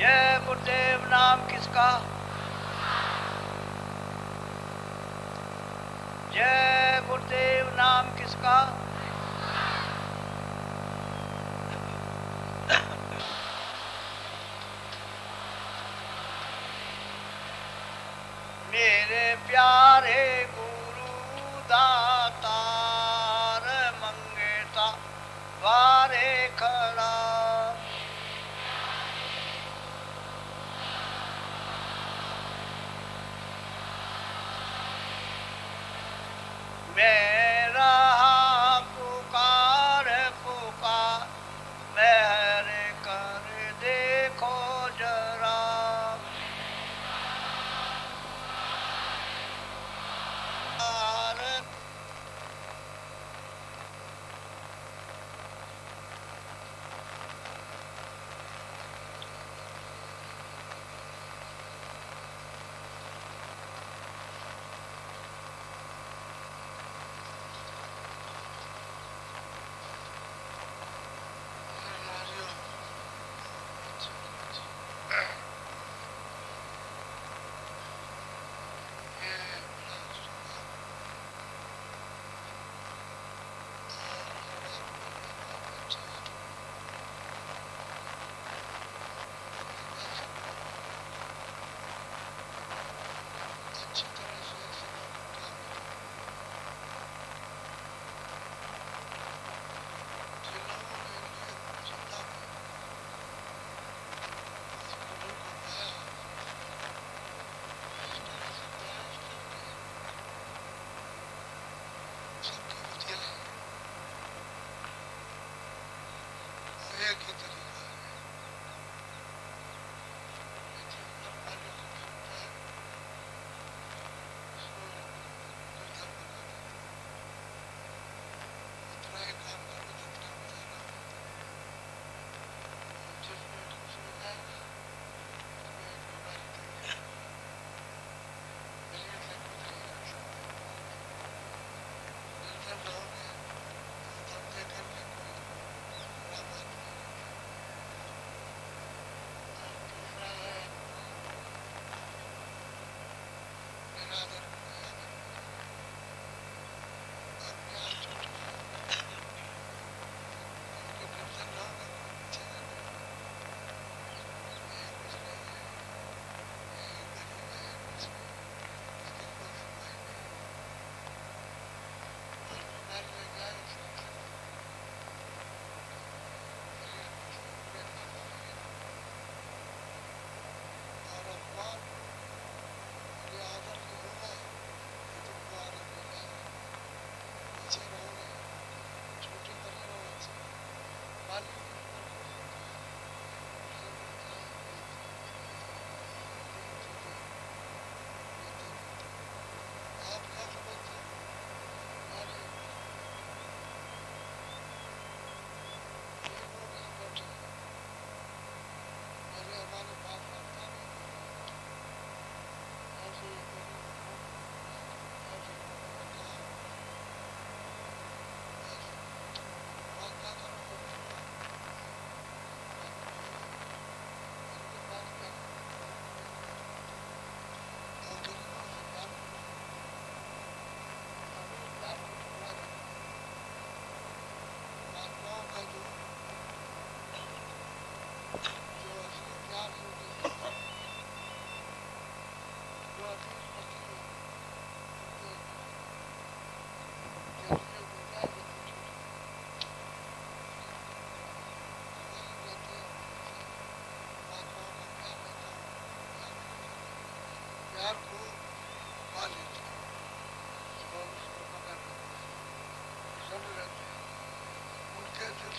जय गुरुदेव नाम किसका? जय गुरुदेव नाम किसका? मेरे प्यारे गुरु दातार मंगता वारे खड़ा। मेरा पुकार पुकार मेहर कर देखो जरा।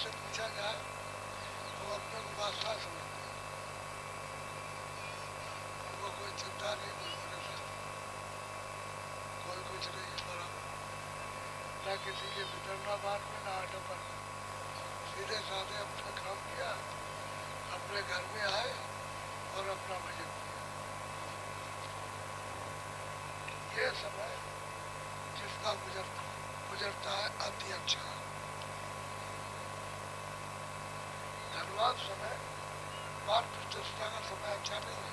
से पूछा जाए तो अपने को बादशाह समझते हैं, उनको कोई चिंता नहीं, कोई परेशानी, कोई कुछ नहीं, बराबर न किसी के भीतर न बाहर में न आटोपन, सीधे साधे अपना काम किया, अपने घर में आए और अपना भजन किया। ये समय जिसका गुजरता है अति अच्छा। धनवाद समय बात प्रतिष्ठा का समय अच्छा नहीं है,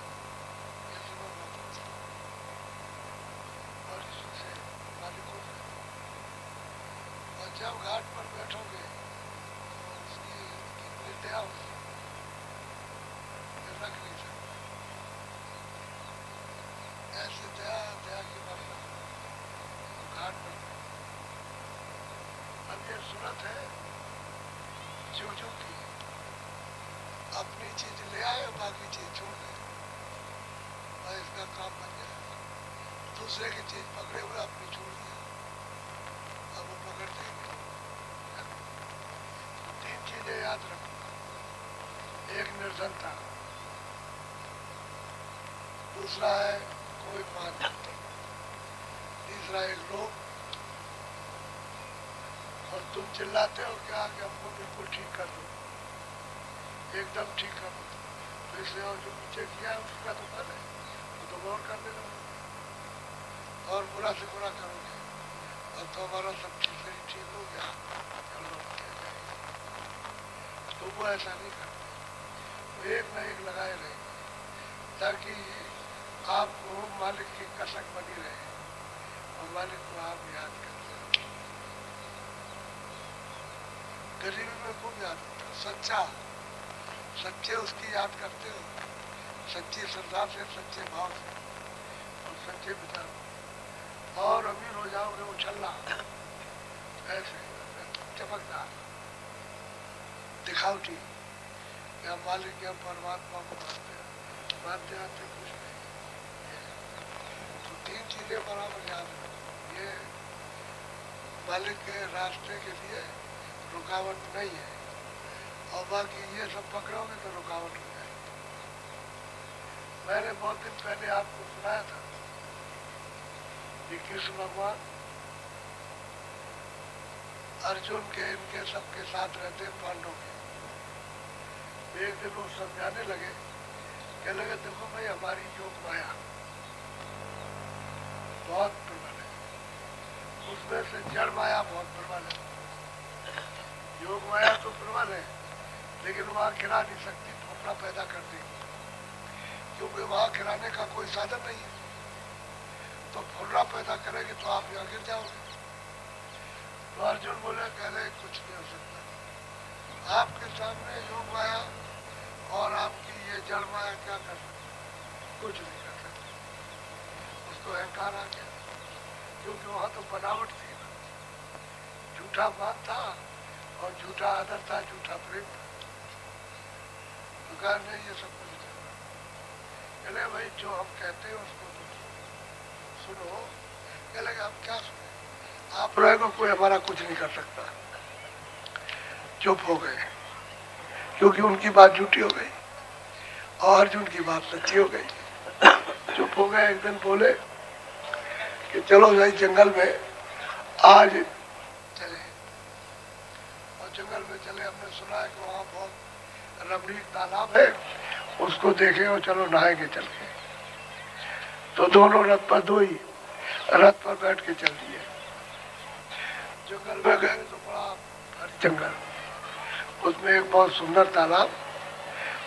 ये समय बहुत अच्छा है। और इसी से मालिकों से और जब घाट पर बैठोगे तो उसकी कितनी दया होगी ये रख नहीं सकते। ऐसी दया दया की वर्षा घाट पर। अब ये सूरत है जूझू की, अपनी चीज ले आए और बाकी चीज छोड़ दे और इसका काम बन जाए। दूसरे की चीज पकड़े हुए अपनी छोड़ दिया, अब वो पकड़ देंगे। तीन चीजें याद रखो, एक निर्धनता, दूसरा है कोई मान, तीसरा एक लोभ। और तुम चिल्लाते हो क्या कि हमको बिल्कुल ठीक कर दो, एकदम ठीक कर दो, तो इसलिए और जो पीछे किया है उसका तो फल है, वो तो गौर कर लेना। और बुरा से बुरा करोगे और तो हमारा सब चीज ठीक हो गया, तो वो ऐसा नहीं करते, वो एक न एक लगाए रहेंगे ताकि आपको मालिक की कसक बनी रहे और मालिक को आप याद करते रहो। गरीबी में खूब याद होता है, सच्चा सच्चे उसकी याद करते हो, सच्ची श्रद्धा से, सच्चे भाव से और सच्चे विचार। और अमीर हो जाओगे उछलना ऐसे चमकदार दिखावटी, या मालिक या परमात्मा को मानते आते कुछ नहीं। तो तीन चीजें बराबर याद रखो, ये मालिक के रास्ते के लिए रुकावट नहीं है, और बाकी ये सब पकड़ोगे तो रुकावट हो जाएगी। मैंने बहुत दिन पहले आपको सुनाया था कि कृष्ण भगवान अर्जुन के इनके सबके साथ रहते पांडवों के। एक दिन वो समझाने लगे, कहने लगे देखो भाई हमारी योग माया बहुत प्रबल है, उसमें से जड़ माया बहुत प्रबल है। योग माया तो प्रबल है लेकिन वहाँ गिरा नहीं सकती, फफड़ा पैदा कर देगी, क्योंकि वहाँ गिराने का कोई साधन नहीं है। तो फुर्रा पैदा करेगी तो आप यहाँ गिर जाओगे। तो अर्जुन बोले कहले कुछ नहीं हो सकता, आपके सामने योग माया और आपकी ये जड़ माया क्या कर सकती, कुछ नहीं कर सकती। उसको अहंकार आ गया, क्योंकि वहाँ तो बनावट थी ना, झूठा मान था और झूठा आदर था, झूठा प्रेम था। तो कहा नहीं ये सब कुछ नहीं। कहले भाई जो हम कहते हैं उसको तो सुनो। कहले हम क्या सुने, आप रहेगा कोई हमारा कुछ नहीं कर सकता। चुप हो गए, क्योंकि उनकी बात झूठी हो गई और अर्जुन की बात सच्ची हो गई। चुप हो गए। एक दिन बोले कि चलो भाई जंगल में आज चले, और जंगल में चले। हमने सुना है कि वहाँ बहुत रमणीक तालाब है, उसको देखे और चलो नहाएंगे चल के। तो दोनों रथ पर दो ही रथ पर बैठ के चल दिए। जंगल में गए तो बड़ा भारी जंगल, उसमें एक बहुत सुंदर तालाब,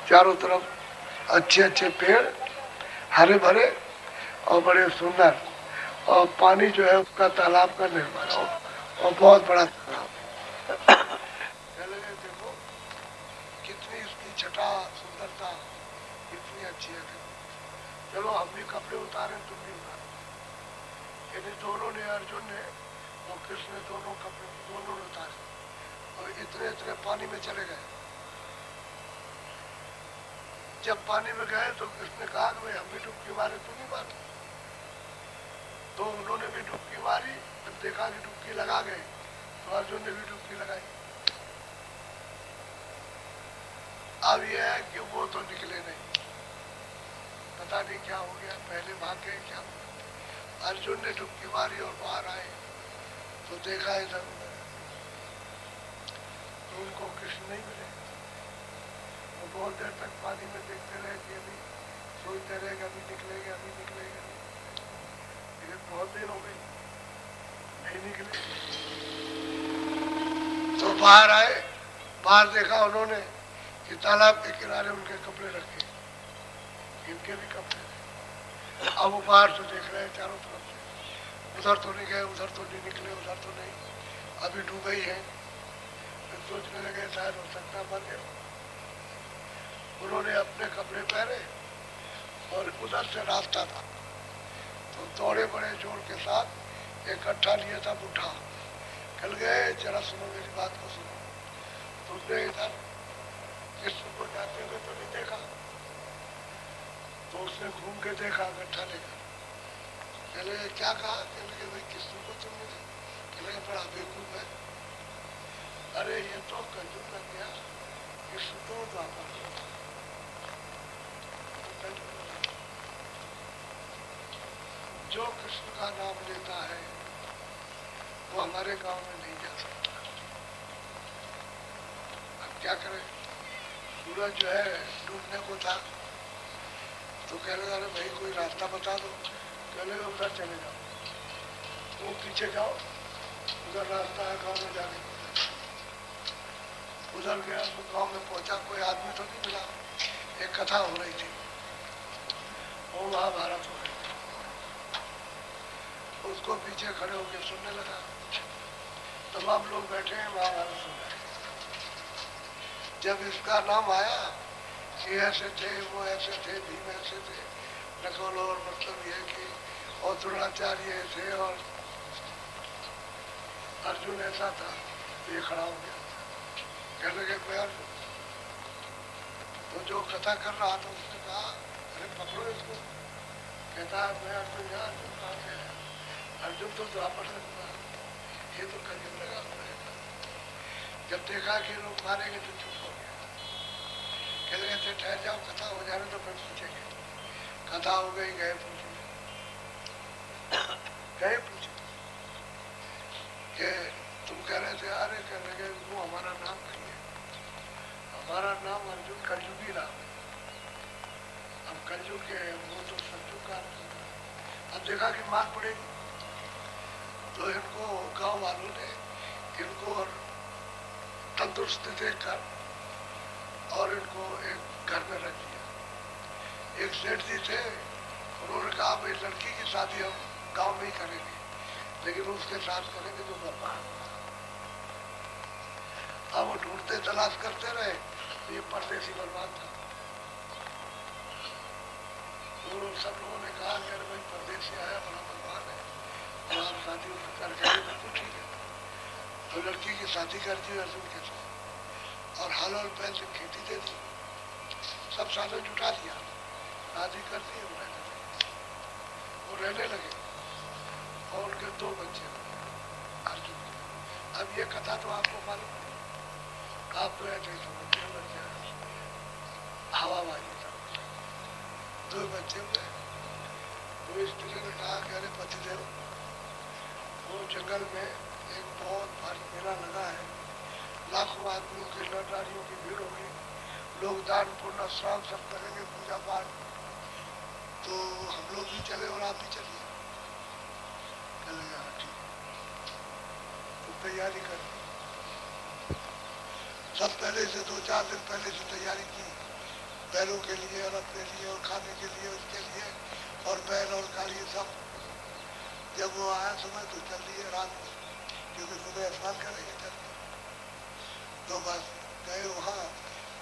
चारों तरफ अच्छे अच्छे पेड़ हरे भरे और बड़े सुंदर, और पानी जो है उसका तालाब का निर्माण हो और बहुत बड़ा तालाब। देखो कितनी इसकी छटा सुंदरता कितनी अच्छी है। चलो हम भी कपड़े उतारे, तुम भी उतारो। इन दोनों ने, अर्जुन ने और कृष्ण ने, दोनों कपड़े दोनों ने उतारे और इतने इतने पानी में चले गए। जब पानी में गए तो कृष्ण ने कहा कि हम भी डुबकी मारे, तुम ही मारो। तो उन्होंने भी डुबकी मारी, जब देखा कि डुबकी लगा गए तो अर्जुन ने भी डुबकी लगाई। अब यह है कि वो तो निकले नहीं, पता नहीं क्या हो गया, पहले भाग गए क्या। अर्जुन ने डुबकी मारी और बाहर आए तो देखा इधर तो उनको कृष्ण नहीं मिले। वो बहुत देर तक पानी में देखते रहे कि अभी सोचते रहे कि अभी निकलेंगे, अभी निकलेंगे, लेकिन बहुत देर हो गई नहीं निकले। तो बाहर आए, बाहर देखा उन्होंने कि तालाब के किनारे उनके कपड़े रखे, इनके भी कपड़े थे। अब वो बाहर से देख रहे हैं चारों तरफ से, उधर तो नहीं गए, उधर तो नहीं निकले, उधर तो नहीं, अभी डूबे ही हैं। फिर सोचने लगे शायद हो सकता मर गए। उन्होंने अपने कपड़े पहने और उधर से रास्ता था तो दौड़े बड़े जोर के साथ एक कट्ठा लिया था बुढ़ा, कल गए जरा सुनो मेरी बात को सुनो, तुमने इधर किसी को जाते हुए तो नहीं देखा? तो उसने घूम के देखा गट्ठा लेकर, कहले क्या कहा? कहले भाई किसी को तुम नहीं, कहले बड़ा बेवकूफ है, अरे ये तो कलयुग लग गया, कृष्ण तो द्वापर। जो कृष्ण का नाम लेता है वो हमारे गांव में नहीं जा सकता। अब क्या करें? सूरज जो है डूबने को था तो कह रहे अरे भाई कोई रास्ता बता दो, कह रहे उधर चले जाओ, वो पीछे जाओ, उधर रास्ता है गाँव में जाने को। उधर गया तो गाँव में पहुंचा, कोई आदमी तो नहीं मिला, एक कथा हो रही थी और महाभारत हो रही थी, उसको पीछे खड़े होकर सुनने लगा। तमाम लोग बैठे हैं महाभारत सुन रहे हैं। जब इसका नाम आया कि ऐसे थे, वो ऐसे थे, भीम ऐसे थे, नकुल, और मतलब ये कि और द्रोणाचार्य थे और अर्जुन ऐसा था, तो ये खड़ा हो गया, कहने लगे मैं अर्जुन। तो जो कथा कर रहा था उसने कहा अरे पकड़ो इसको, कहता है मैं अर्जुन, यहाँ अर्जुन कहाँ से है? अर्जुन तो द्वापर से हुआ, ये तो कलयुग लगा हुआ है। जब देखा कि लोग मारेंगे तो चुप हो गया, कहते कहते ठहर जाओ, कथा हो जाने तो फिर पूछेंगे। कथा हो गई, गए पूछे, गए पूछे कि तुम कह रहे थे, अरे कहने लगे वो हमारा नाम नहीं है, हमारा नाम अर्जुन कलयुगी नाम है। अब कलयुग के वो तो संयुग का, अब देखा कि मार पड़ेगी तो इनको गांव वालों ने इनको तंदुरुस्त देखकर और इनको एक घर में रख दिया। एक सेठ जी थे, उन्होंने कहा भाई लड़की की शादी हम गांव में ही करेंगे, लेकिन उसके साथ करेंगे जो बर्बाद। अब वो ढूंढते तलाश करते रहे, तो ये परदेसी बर्बाद था। तो सब लोगों ने कहा कि अरे भाई परदेसी आया बड़ा बर्बाद है, और आप शादी उससे कर गए तो ठीक है। तो लड़की की शादी कर दी अर्जुन के साथ और हल और बैल से खेती दे दी, सब साधन जुटा दिया, शादी कर दी, वो रहने लगे और उनके 2 बच्चे अर्जुन के। अब ये कथा तो आपको मालूम है, आप तो ऐसे समझते बच्चे हवाबाजी था, 2 बच्चे हुए। तो स्त्री ने कहा कि अरे पतिदेव, वो जंगल में एक बहुत भारी मेला लगा है, लाखों आदमियों की लड़ारियों की भीड़ होगी, लोग दान पुण्य स्नान सब करेंगे, पूजा पाठ, तो हम लोग भी चले और आप भी चलिए। चलेगा ठीक, तो तैयारी कर, सब पहले से 2-4 दिन पहले से तैयारी की, बैलों के लिए और अपने लिए और खाने के लिए उसके लिए, और बैल और गाड़ी सब। जब वो आया समय तो चल रही है रात में, क्योंकि सुबह स्नान करेंगे चलते। तो बस गए वहाँ,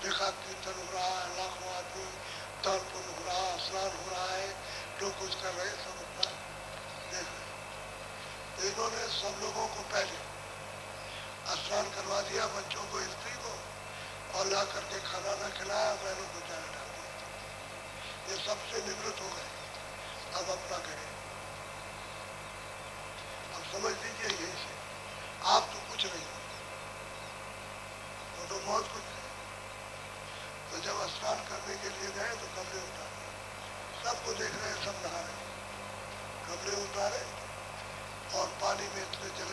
देखा कीर्तन हो रहा है, लाखों आदमी, दान पुण्य हो रहा, स्नान हो रहा है, लोग कुछ कर रहे, सब अपना देख रहे। तो इन्होंने सब लोगों को पहले स्नान करवा दिया, बच्चों को, स्त्री को, और ला करके खाना न खिलाया, बैलों को चारा डाल दिया। ये सबसे निवृत्त हो गए, अब अपना करें। अब समझ लीजिए यही से आप तो कुछ नहीं हो, वो तो बहुत कुछ है। तो जब स्नान करने के लिए गए तो कपड़े उतारे, सबको देख रहे, सब नहा रहे, कपड़े उतारे और पानी में इतने जल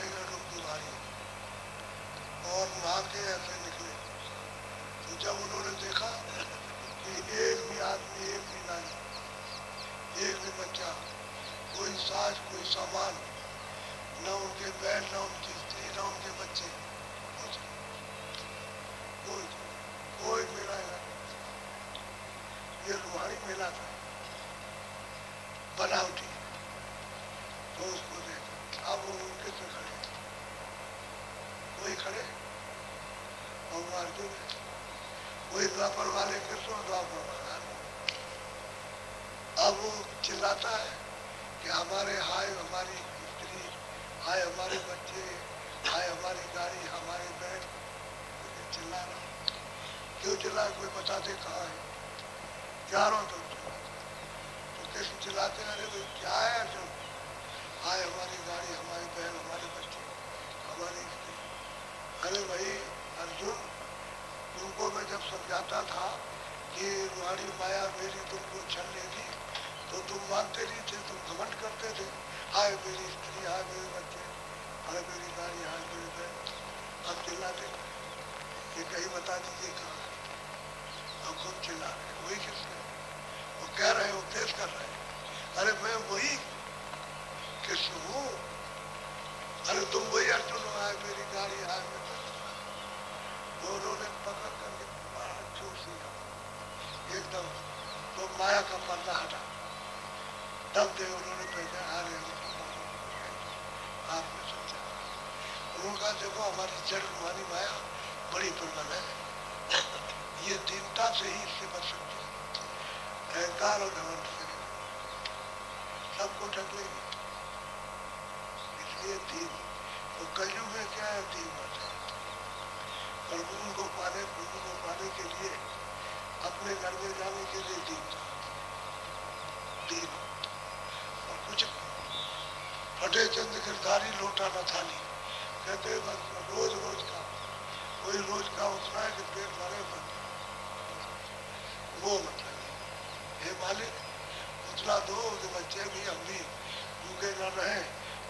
अर्जुन है, वही द्वापर वाले कृष्ण और द्वापर भगवान। अब वो चिल्लाता है कि हमारे हाय हमारी स्त्री, हाय हमारे बच्चे, हाय हमारी गाड़ी, हमारे बैग। चिल्ला रहा, क्यों चिल्ला, कोई बता दे कहाँ है, क्या रहा तो कृष्ण चिल्लाते हैं, अरे भाई क्या है अर्जुन, हाय हमारी गाड़ी, हमारी बहन, हमारे बच्चे, हमारी स्त्री। अरे भाई अर्जुन, तुमको मैं जब समझाता था कि तुम्हारी माया मेरी तुमको छल लेगी तो तुम मानते नहीं थे, तुम घमंड करते थे, हाय मेरी स्त्री, हाय मेरे बच्चे, हाय मेरी गाड़ी, हाय मेरी बहन। अब चिल्लाते कि कहीं बता दीजिए कहाँ है। अब खुद चिल्ला रहे, वही किसने, वो कह रहे, उपदेश कर रहे, अरे मैं वही कृष्ण हूँ, अरे तुम वही अर्जुन हो, हाय मेरी गाड़ी, हाय मेरे दोनों ने पकड़ करके बड़ा जोर से एकदम तो माया का पर्दा हटा, तब दे उन्होंने पहचाना, अरे आपने सोचा, उन्होंने कहा देखो हमारी जड़ रूहानी माया बड़ी प्रबल है, ये दीनता से ही इससे बच सकती है, अहंकार और घमंड से सबको ढक लेगी, इसलिए दीन। तो कलयुग में क्या है, दीन बचा, और उनको पाने के लिए अपने घर में जाने के लिए दीन और कुछ फटे चंद गिरधारी लोटा न थाली, कहते बस रोज रोज का वही रोज का उतना है कि पेट भरे बस, वो मतलब हे मालिक उतना दो कि बच्चे भी हम भी भूखे न रहे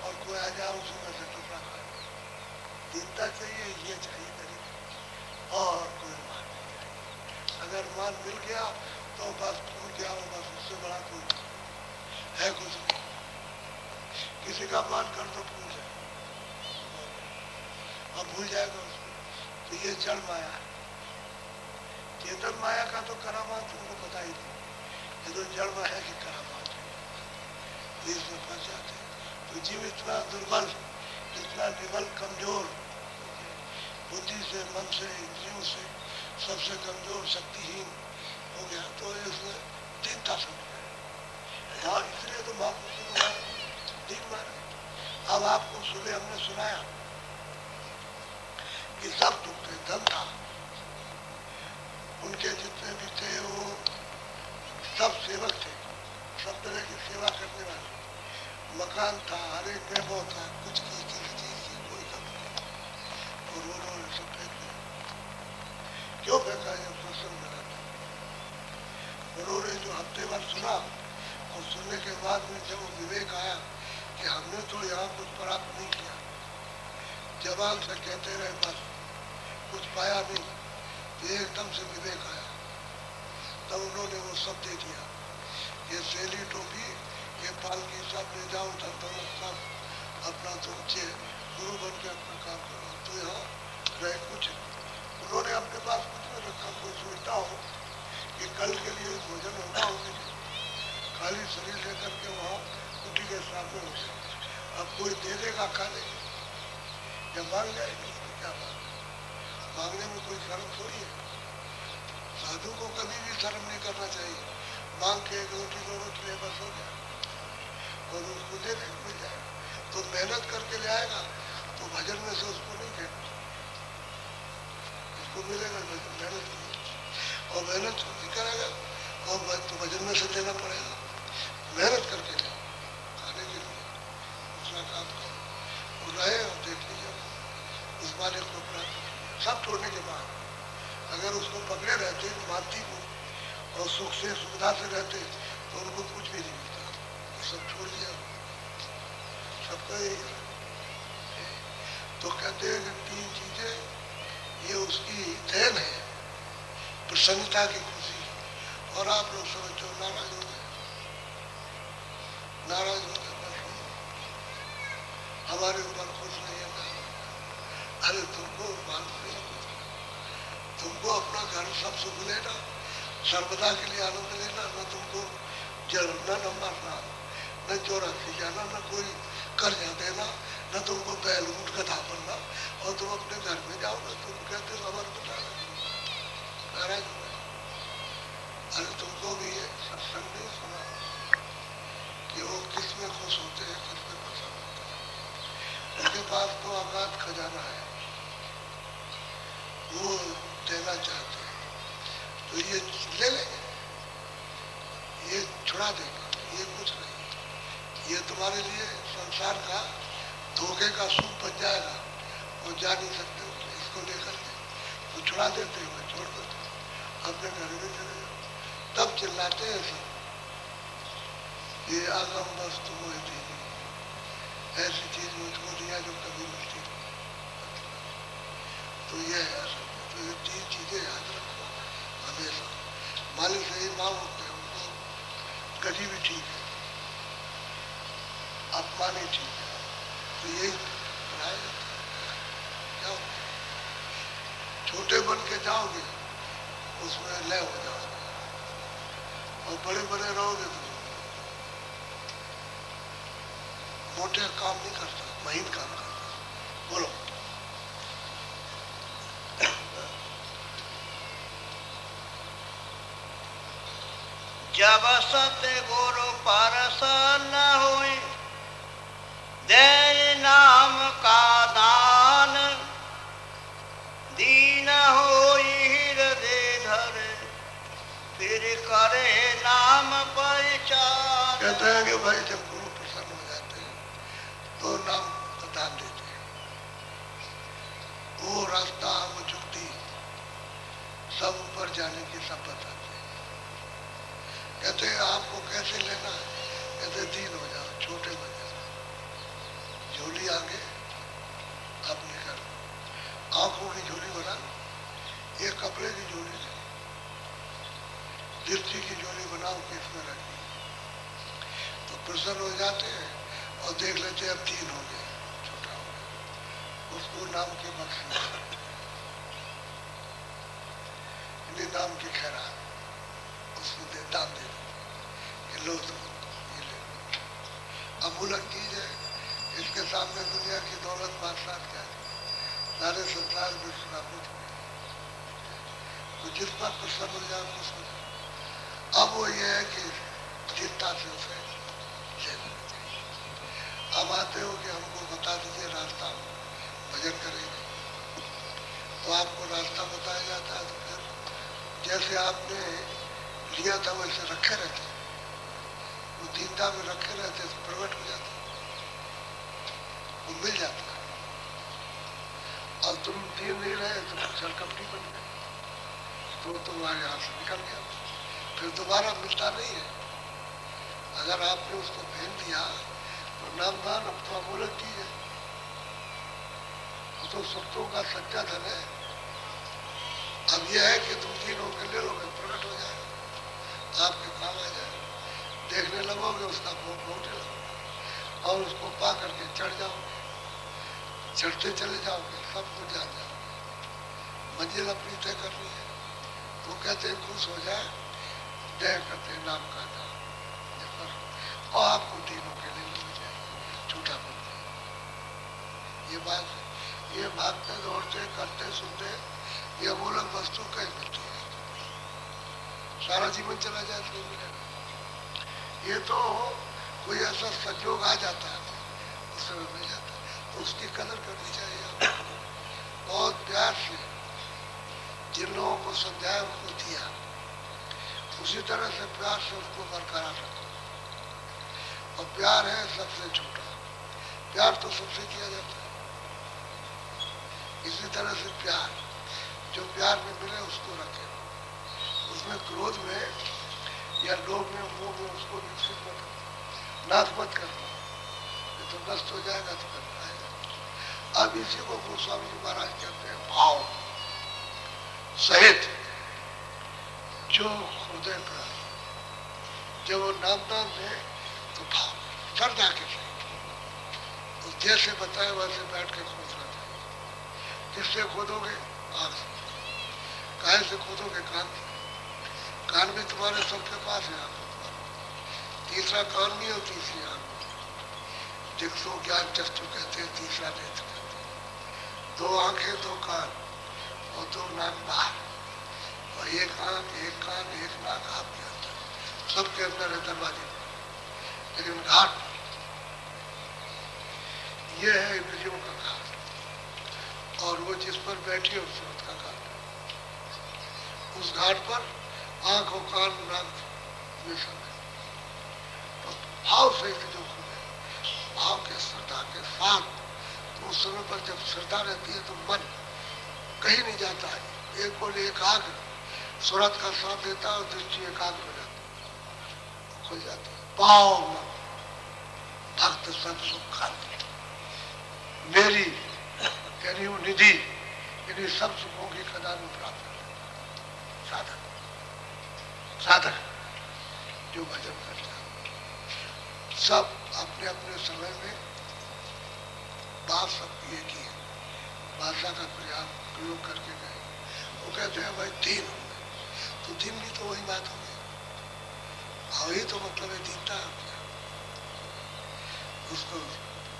और कोई आ जाए उसी में से टुकड़ा खाए। दीनता चाहिए, ये चाहिए गरीब, और कोई मान नहीं चाहिए। अगर मान मिल गया तो बस भूल गया हो, बस उससे बड़ा कोई है कुछ नहीं। किसी का मान कर तो भूल जाए, अब भूल जाएगा उसको, तो ये जड़ माया है। चेतन माया का तो करामात तुमको पता ही नहीं, ये तो जड़ माया की करामात है, तो इसमें फंस जाते हैं। तो जीव इतना दुर्बल, इतना निबल, कमजोर, बुद्धि से, मन से, इंद्रियों से सबसे कमजोर, शक्तिहीन हो गया, तो इसने दीनता समझ गया। हाँ, इसलिए तो महापुरुषों ने दीन माना। अब आपको सुबह हमने सुनाया कि सब दुख थे, धन था, उनके जितने भी थे वो सब सेवक थे, सब तरह की सेवा करने वाले, मकान था, हर एक वैभव था, कुछ की किसी चीज की कोई कमी नहीं, और उन्होंने सब फेंक दिया। क्यों फेंका, जब सत्संग में रहते, उन्होंने जो हफ्ते भर सुना और सुनने के बाद में जब विवेक आया कि हमने तो यहाँ कुछ प्राप्त नहीं किया, जबान से कहते रहे बस कुछ पाया नहीं, तो एकदम से विवेक आया, तब उन्होंने वो सब दे दिया, ये सैली टोपी, ये पालकी सब ले जाओ, धन सब अपना तो गुरु बन के अपना काम करो, तो यहाँ रहे कुछ। उन्होंने अपने पास कुछ नहीं रखा, कोई सोचता हो कि कल के लिए भोजन होगा, खाली शरीर लेकर के वहाँ कुटी के सामने हो गया, अब कोई दे देगा खा लेंगे, जब मांग जाएगी तो क्या बात, मांगने में कोई शर्म थोड़ी है। साधु को कभी भी शर्म नहीं करना चाहिए, मांग के एक रोटी दो रोटी ले बस हो गया, और उसको दे दे मिल जाएगा, तो मेहनत करके ले आएगा तो भजन में से उसको नहीं देना, उसको मिलेगा मेहनत की, और मेहनत नहीं करेगा और तो भजन में से देना पड़ेगा। मेहनत करके ले खाने के लिए दूसरा काम करो, वो रहे और देख लीजिए उस मालिक को प्राप्त। सब छोड़ने के बाद अगर उसको पकड़े रहते मानती को और सुख से सुविधा से रहते तो उनको कुछ भी नहीं मिलता, सब छोड़ दिया, सबका यही है। तो कहते हैं कि तीन चीजें ये उसकी देन है, प्रसन्नता की खुशी, और आप लोग समझो नाराज हो गए, नाराज हो गए, हमारे ऊपर खुश नहीं है, अरे तुमको मालूम नहीं, तुमको अपना घर सब सुख लेना, सर्वदा के लिए आनंद लेना, न तुमको जलना, न मरना, न चोरा खी जाना, न कोई कर्जा देना, न तुमको बैल ऊँट गधा बनना, और तुम अपने घर में जाओ ना, तुम कहते हमारे बता संसार का धोखे का सूप बन जाएगा, वो जा नहीं सकते उसमें, इसको लेकर के वो छुड़ा देते हैं, छोड़ देते अपने घर में चले जाओ, तब चिल्लाते हैं सब, ये आगम वस्तु मुझे दीजिए, ऐसी चीज मुझको दिया जो कभी मिलती नहीं। तो ये है असल में, तो ये चीजें याद रखो हमेशा। मालिक से ही मांगोगे उनको, गरीबी भी ठीक है, अपमान ही ठीक है, तो यही कराया जाता है। जाओ, छोटे बन के जाओगे उसमें लय हो जाओगे, और बड़े बड़े रहोगे तो मोटे काम नहीं करता, महीन काम करता। बोलो। जब सतगुरु प्रसन्न हुए दे नाम का दान, दीन होई हृदय धरे फिर करे नाम पहचान। कहते हैं कि भाई जब गुरु प्रसन्न हो जाते हैं तो नाम का दान देते हैं, वो रास्ता हम जुक्ति सब ऊपर जाने की सब बताते हैं। कहते हैं आपको कैसे लेना है, कहते दीन हो जाओ, छोटे हो जाओ, झोली आगे आप निकल, आंखों की झोली बना, ये कपड़े की झोली नहीं, दृष्टि की झोली बनाओ कि इसमें रखी, तो प्रसन्न हो जाते हैं और देख लेते हैं अब दीन हो गया, छोटा हो गया, उसको नाम की बख्शिश, नाम की खैरात उसको दान दे दो, लो तो ये ले लो। अमूलक चीज है, इसके सामने दुनिया की दौलत बादशाह क्या है, सारे संसार में सुनापुत हो, तो जिस पर प्रसन्न हो जाए खुश हो जाए। अब वो ये है कि चिंता से उसे ले लेना चाहिए। अब आते हो कि हमको बता दीजिए रास्ता, भजन करेंगे तो आपको रास्ता बताया जाता है, तो फिर जैसे आपने लिया था वैसे रखे रहते, वो दीनता में रखे रहते तो प्रकट हो जाता, वो मिल जाता है। और तुम दीन नहीं रहे तो सरकपटी बन गए, तो तुम्हारे यहाँ से निकल गया, फिर दोबारा मिलता नहीं है। अगर आपने उसको पहन दिया तो नामदान अब तो अमूलक चीज है, वो तो सत्यों का सच्चा धन है। अब यह है कि तुम दीन होकर ले लोगे, प्रकट हो जाएगा, आपके काम आ जाएगा, देखने लगोगे उसका भोग लौटे लगोगे, और उसको पा करके चढ़ जाओगे, चढ़ते चले जाओगे, सब कुछ जान जाओगे, मंजिल अपनी तय करनी है। तो कहते हैं खुश हो जाए, दया करते हैं नाम का नाम, और आपको तीनों के लिए हो जाए, छूटा बन जाए। ये बात, ये भागते दौड़ते करते सुनते ये अमूलक वस्तु कहीं मिलती है, सारा जीवन चला जाए तो मिलेगा। ये तो कोई ऐसा संयोग आ जाता है उस समय मिल जाता है, तो उसकी कदर करनी चाहिए। बहुत प्यार से जिन लोगों को समझाया उनको दिया, उसी तरह से प्यार से उसको बरकरार रखो। और प्यार है सबसे छोटा, प्यार तो सबसे किया जाता है, इसी तरह से प्यार जो प्यार में मिले उसको रखे, उसमें क्रोध में या लोभ में मोह में उसको विकसित मत करना, नाश मत करना, ये तो नष्ट हो जाएगा तो कर पाएगा। अब इसी को गोस्वामी जी महाराज कहते हैं भाव सहित जो हृदय पर, जब वो नामदान दे तो भाव श्रद्धा के सहित, तो जैसे बताए वैसे बैठ के खोदना चाहिए। किससे खोदोगे? आंख से। काहे से खोदोगे? कान से। कान भी तुम्हारे सबके पास है, तीसरा कान नहीं और तीसरी आंख, जिसको ज्ञान चक्षु कहते हैं, तीसरा नेत्र कहते हैं। दो आंखें दो कान और दो नाक बाहर, और एक आंख एक कान एक नाक आपके अंदर, सबके अंदर है दरवाजे, लेकिन घाट ये है इंद्रियों का घाट, और वो जिस पर बैठी है उस का घाट। उस घाट पर आंख और कान नाक ये सब है, तो भाव सहित जो खुले, भाव के श्रद्धा के साथ, तो उस समय पर जब श्रद्धा रहती है तो मन कहीं नहीं जाता है, एक बोले एकाग्र सूरत का साथ देता है और दृष्टि एकाग्र हो जाती है, खुल जाती है। पाओ मन भक्त सब सुख खाते, मेरी यानी वो निधि यानी सब सुखों की खजान में प्राप्त कर साधक साधक जो भजन करता है। सब अपने अपने समय में बात सबकी एक ही है, भाषा का प्रयोग करके गए। वो कहते हैं भाई दीन हो गए, तो दीन भी तो वही बात हो गई, भाव ही तो मतलब है दीनता है। उसको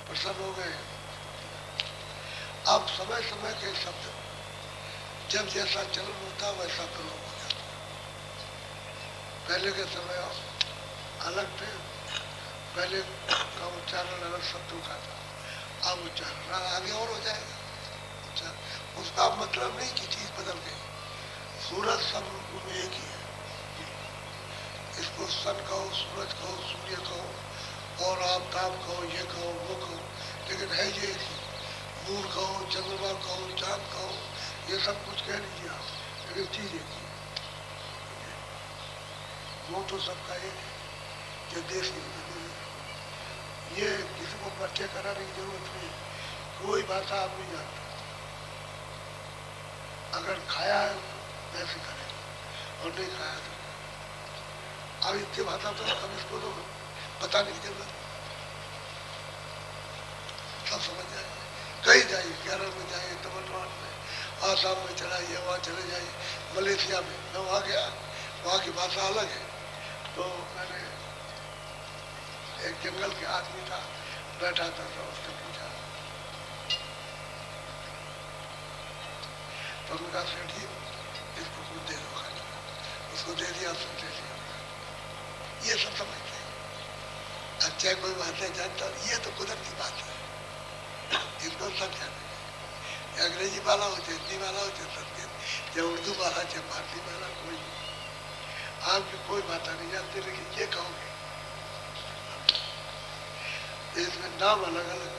प्रसन्न हो गए। अब समय समय के शब्द जब जैसा चलन होता वैसा प्रयोग हो जाता। पहले के समय अलग थे, पहले का उच्चारण अलग शब्दों का था, अब उच्चारण आगे और हो जाएगा। उसका मतलब नहीं कि चीज बदल गई, सूरज सब रूपों में एक ही है। इसको सन कहो, सूरज कहो, सूर्य कहो और आफ्ताब कहो, ये कहो वो कहो, लेकिन है ये मून कहो, चंद्रमा कहो, चांद कहो, ये सब कुछ कह लीजिए आप, लेकिन चीज एक ही है। वो तो सबका एक जो देश की, ये किसी को परिचय कराने की जरूरत नहीं, कोई भाषा आप नहीं जानते। अगर खाया है वैसे करेगा और नहीं खाया तो अब इतनी भाषा तो हम इसको तो बताने की जरूरत, सब समझ जाए। कहीं जाइए, केरल में जाइए, तमिलनाडु में, आसाम में चलाइए, वहाँ चले जाइए, मलेशिया में मैं वहाँ गया, वहाँ की भाषा अलग है। तो मैंने एक जंगल के आदमी था, बैठा था, तो उसने पूछा, तो उन्होंने कहा सेठ जी इसको कुछ दे दो खाने, उसको दे दिया, उसको दे दिया। ये सब समझते हैं। अच्छा कोई बातें जानता, ये तो कुदरती बात है, इसको सब जाने। अंग्रेजी वाला हो चाहे हिंदी वाला हो चाहे संस्कृत, चाहे उर्दू वाला चाहे फारसी वाला, कोई आपकी कोई भाषा नहीं जानते, लेकिन ये कहोगे इसमें नाम अलग अलग,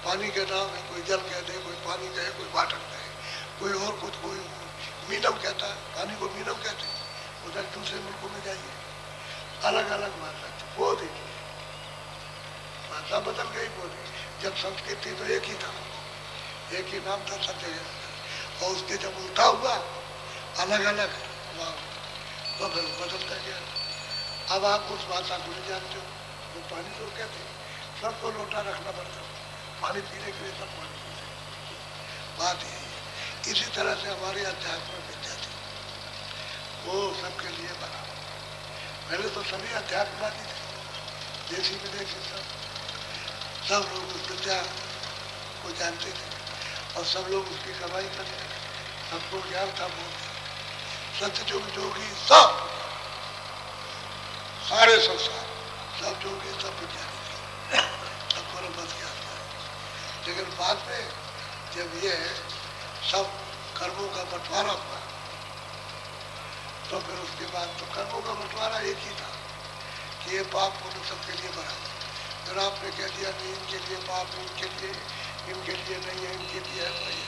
पानी के नाम है, कोई जल कहते हैं, कोई पानी कहे, कोई वाटर कहे, कोई और कुछ, कोई मीनम कहता है, पानी को मीनम कहते हैं। उधर दूसरे मुल्कों में जाइए अलग अलग भाषा, वो देखिए भाषा बदल गई। बोले जब संस्कृत थी तो एक ही था, एक ही नाम था सब जगह, और उसके जब उल्टा हुआ अलग अलग तो फिर बदलता गया। अब आप उस भाषा को नहीं जानते हो, वो पानी तो कहते हैं, सबको लोटा रखना पड़ता है पानी पीने के लिए, सब पानी पीते बात यही है। इसी तरह से हमारी अध्यात्म विद्या थी, वो सबके लिए बना। पहले तो सभी अध्यात्मवादी थे, देशी विदेशी सब लोग उस विद्या को जानते थे और सब लोग उसकी कमाई करते थे, सबको ज्ञान था। बहुत सत्ययुग जोगी सब सारे संसार सब जोगी सब विज्ञानी थे, सब परम बस ज्ञान था। लेकिन बाद में जब ये सब कर्मों का बंटवारा हुआ तो फिर उसके बाद तो कर्मों का बंटवारा एक ही था कि ये पाप पुण्य सबके लिए बराबर। फिर आपने कह दिया नहीं इनके लिए पाप, इनके लिए नहीं है, इनके लिए है, वही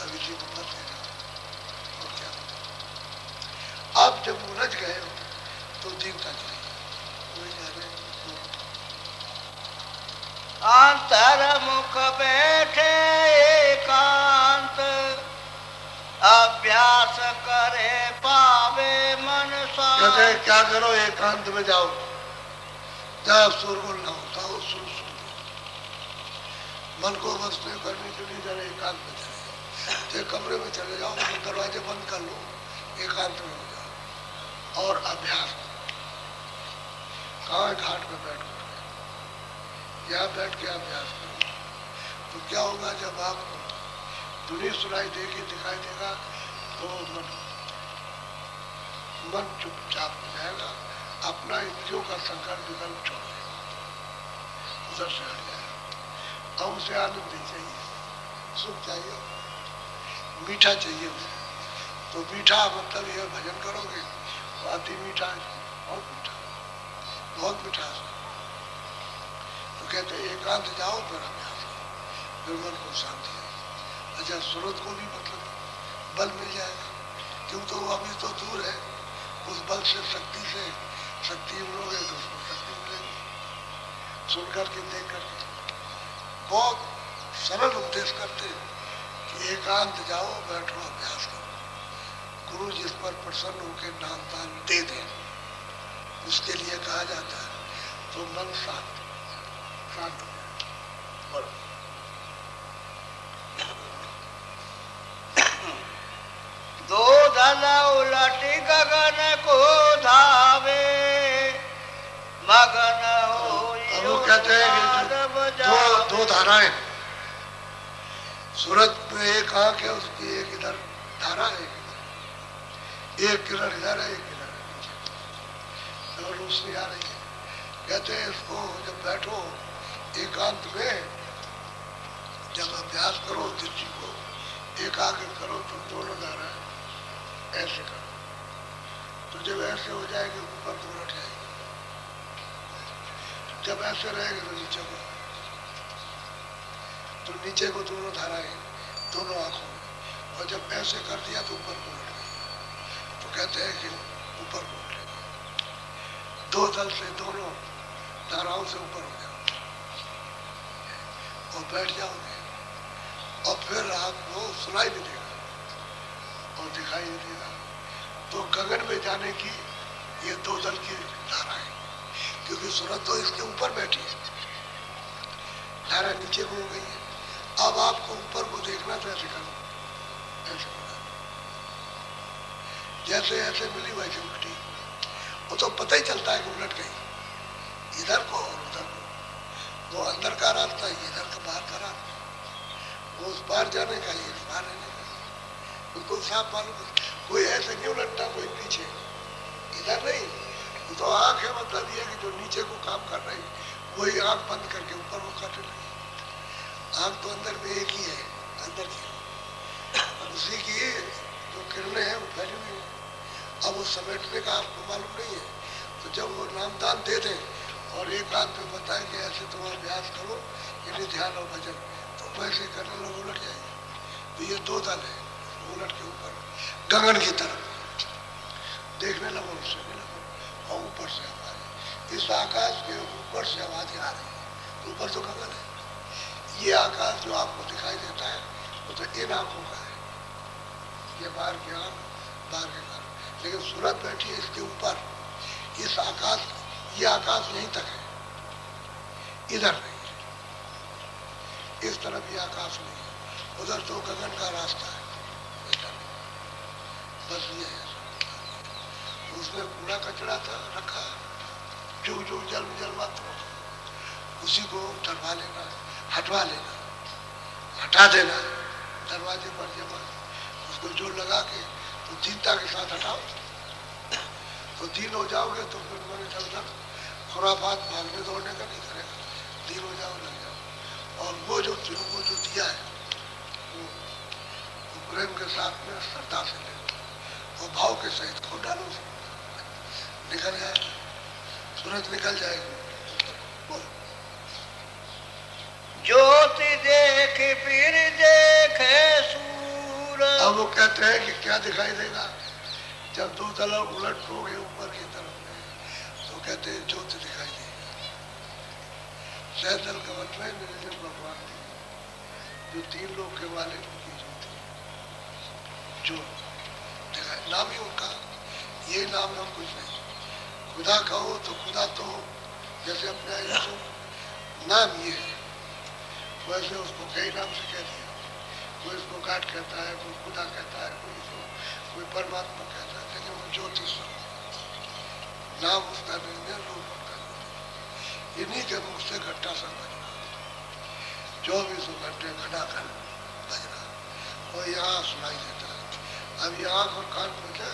अब इसी को मत देना। और क्या आप जब उलझ गए हो तो दीनता चाहिए, कोई जाने। अंतर्मुख बैठे एकांत, अभ्यास करे पावे मन शांत। कहते हैं क्या करो, एकांत में जाओ, जहाँ शोरगुल ना होता हो, सुन मन को वस्त करने के लिए जरा एकांत में चले जाओ, चाहे कमरे में चले जाओ, तो दरवाजे बंद कर लो, एकांत में हो जाओ और अभ्यास कहाँ घाट में बैठ कर यहाँ बैठ के अभ्यास करो। तो क्या होगा, जब आपको दुनिया सुनाई देगी, दिखाई देगा, तो मन चुपचाप हो जाएगा, अपना इंद्रियों का संकल्प विकल्प छोड़ देगा, उधर से हट जाएगा। अब उसे आनंद नहीं चाहिए, सुख चाहिए, मीठा चाहिए उसे। तो मीठा मतलब यह भजन करोगे तो अति मीठा है, बहुत मीठा, बहुत मीठा है। तो कहते एकांत जाओ फिर अभ्यास करो, फिर मन को शांति है। अच्छा सूरत को भी मतलब बल मिल जाएगा, क्यों तो वो अभी तो दूर है, उस बल से शक्ति मिलोगे तो उसको शक्ति मिलेगी। सुन करके देख करके बहुत सरल उपदेश करते हैं कि एकांत जाओ, बैठो, अभ्यास करो। गुरु जिस पर प्रसन्न होकर नाम दान दे दे उसके लिए कहा जाता है तो मन शांत हो जाए। दो धन उलट गगन को धावे, मगन हो वो कहते हैं कि दो धाराएं, सूरत में एक आंख है उसकी, एक इधर धारा है, एक किरण इधर है, एक किरण नीचे, और रोशनी आ रही है। कहते हैं इसको जब बैठो एकांत में, जब अभ्यास करो, दृष्टि को एकाग्र करो तो दोनों धारा ऐसे करो, तो जब ऐसे हो जाएगी ऊपर को उलट जाएगी, जब ऐसे रहेगा तो नीचे को दोनों धाराएं दोनों आंखों में, और जब ऐसे कर दिया तो ऊपर को उलट गई। तो कहते हैं कि ऊपर को उलटेगा, दो दल से दोनों धाराओं से ऊपर हो जाओ और बैठ जाओगे, और फिर आपको सुनाई भी देगा और दिखाई भी देगा। तो गगन में जाने की ये दो दल की धारा है, क्योंकि सूरत तो इसके ऊपर बैठी है, धारा नीचे को हो गई है। अब आपको ऊपर को देखना तो ऐसे करो, ऐसे करो, जैसे ऐसे मिली वैसे उल्टी, वो तो पता ही चलता है कि उलट गई इधर को और उधर को। वो अंदर का रास्ता, इधर का बाहर का रास्ता, वो उस पार जाने का, ये इस पार रहने का, उनको साफ मालूम। कोई ऐसे नहीं उलटता, कोई पीछे, इधर नहीं। वो तो आंख है, मतलब ये कि जो नीचे को काम कर रही वही आंख बंद करके ऊपर को काटने लगी। आंख तो अंदर में एक ही है, अंदर की, उसी की जो किरणें हैं वो फैली हुई है। अब वो समेटने का आपको मालूम नहीं है, तो जब वो नामदान दे दें और एक आंख में बताएं कि ऐसे तुम अभ्यास करो, यानी ध्यान और भजन, तो वैसे करने लोग उलट जाएंगे। तो ये दो दल है, उलट के ऊपर गगन की तरफ देखने लगो, सुनने लगो, और ऊपर से आवाज, इस आकाश के ऊपर से आवाजें आ रही है, तो ऊपर तो गगन है। ये आकाश जो आपको दिखाई देता है वो तो इन आंखों का है, ये बाहर की आंख, बाहर के घर, लेकिन सूरत बैठी है इसके ऊपर। इस आकाश, ये आकाश यहीं तक है, इधर नहीं है, इस तरफ ये आकाश नहीं है, उधर तो गगन का रास्ता है, इधर नहीं। बस ये है, उसमें कूड़ा कचरा था रखा, जो जो जल मात्र उसी को उठवा लेना, हटवा लेना, हटा देना, दरवाजे पर जमा, उसको जोर लगा के तो दीनता के साथ हटाओ, तो दीन हो जाओगे। तो फिर मैंने चलता खुराफात भागने दौड़ने का नहीं करेगा, दीन हो जाओ, लग जाओ। और वो जो दिया है वो प्रेम के साथ में श्रद्धा से ले लो और भाव के सहित खो डालो, निकल जाएगा, सूरज निकल जाएगी। ज्योति देख फिर देखे सूरज। अब वो कहते हैं कि क्या दिखाई देगा जब दो दल उलट होंगे ऊपर की तरफ में, तो कहते हैं ज्योति दिखाई देगी। सहदल का मतलब निरंजन भगवान जो तीन लोग के वाले उनकी ज्योति, जो दिखाई, नाम ही उनका, ये नाम है, कुछ नहीं। खुदा कहो तो खुदा तो जैसे अपने यीशु नाम ये है, वैसे उसको कई नाम से कह दिया। कोई इसको गाड कहता है, कोई खुदा कहता है, कोई परमात्मा कहता है, लेकिन वो ज्योतिष नाम उसका निर्णय रूप उनका। इन्हीं के मुख से घंटा सा बजना, 24 घंटे घटाकर बजना, और यहाँ सुनाई देता है। अब ये आँख और कान में क्या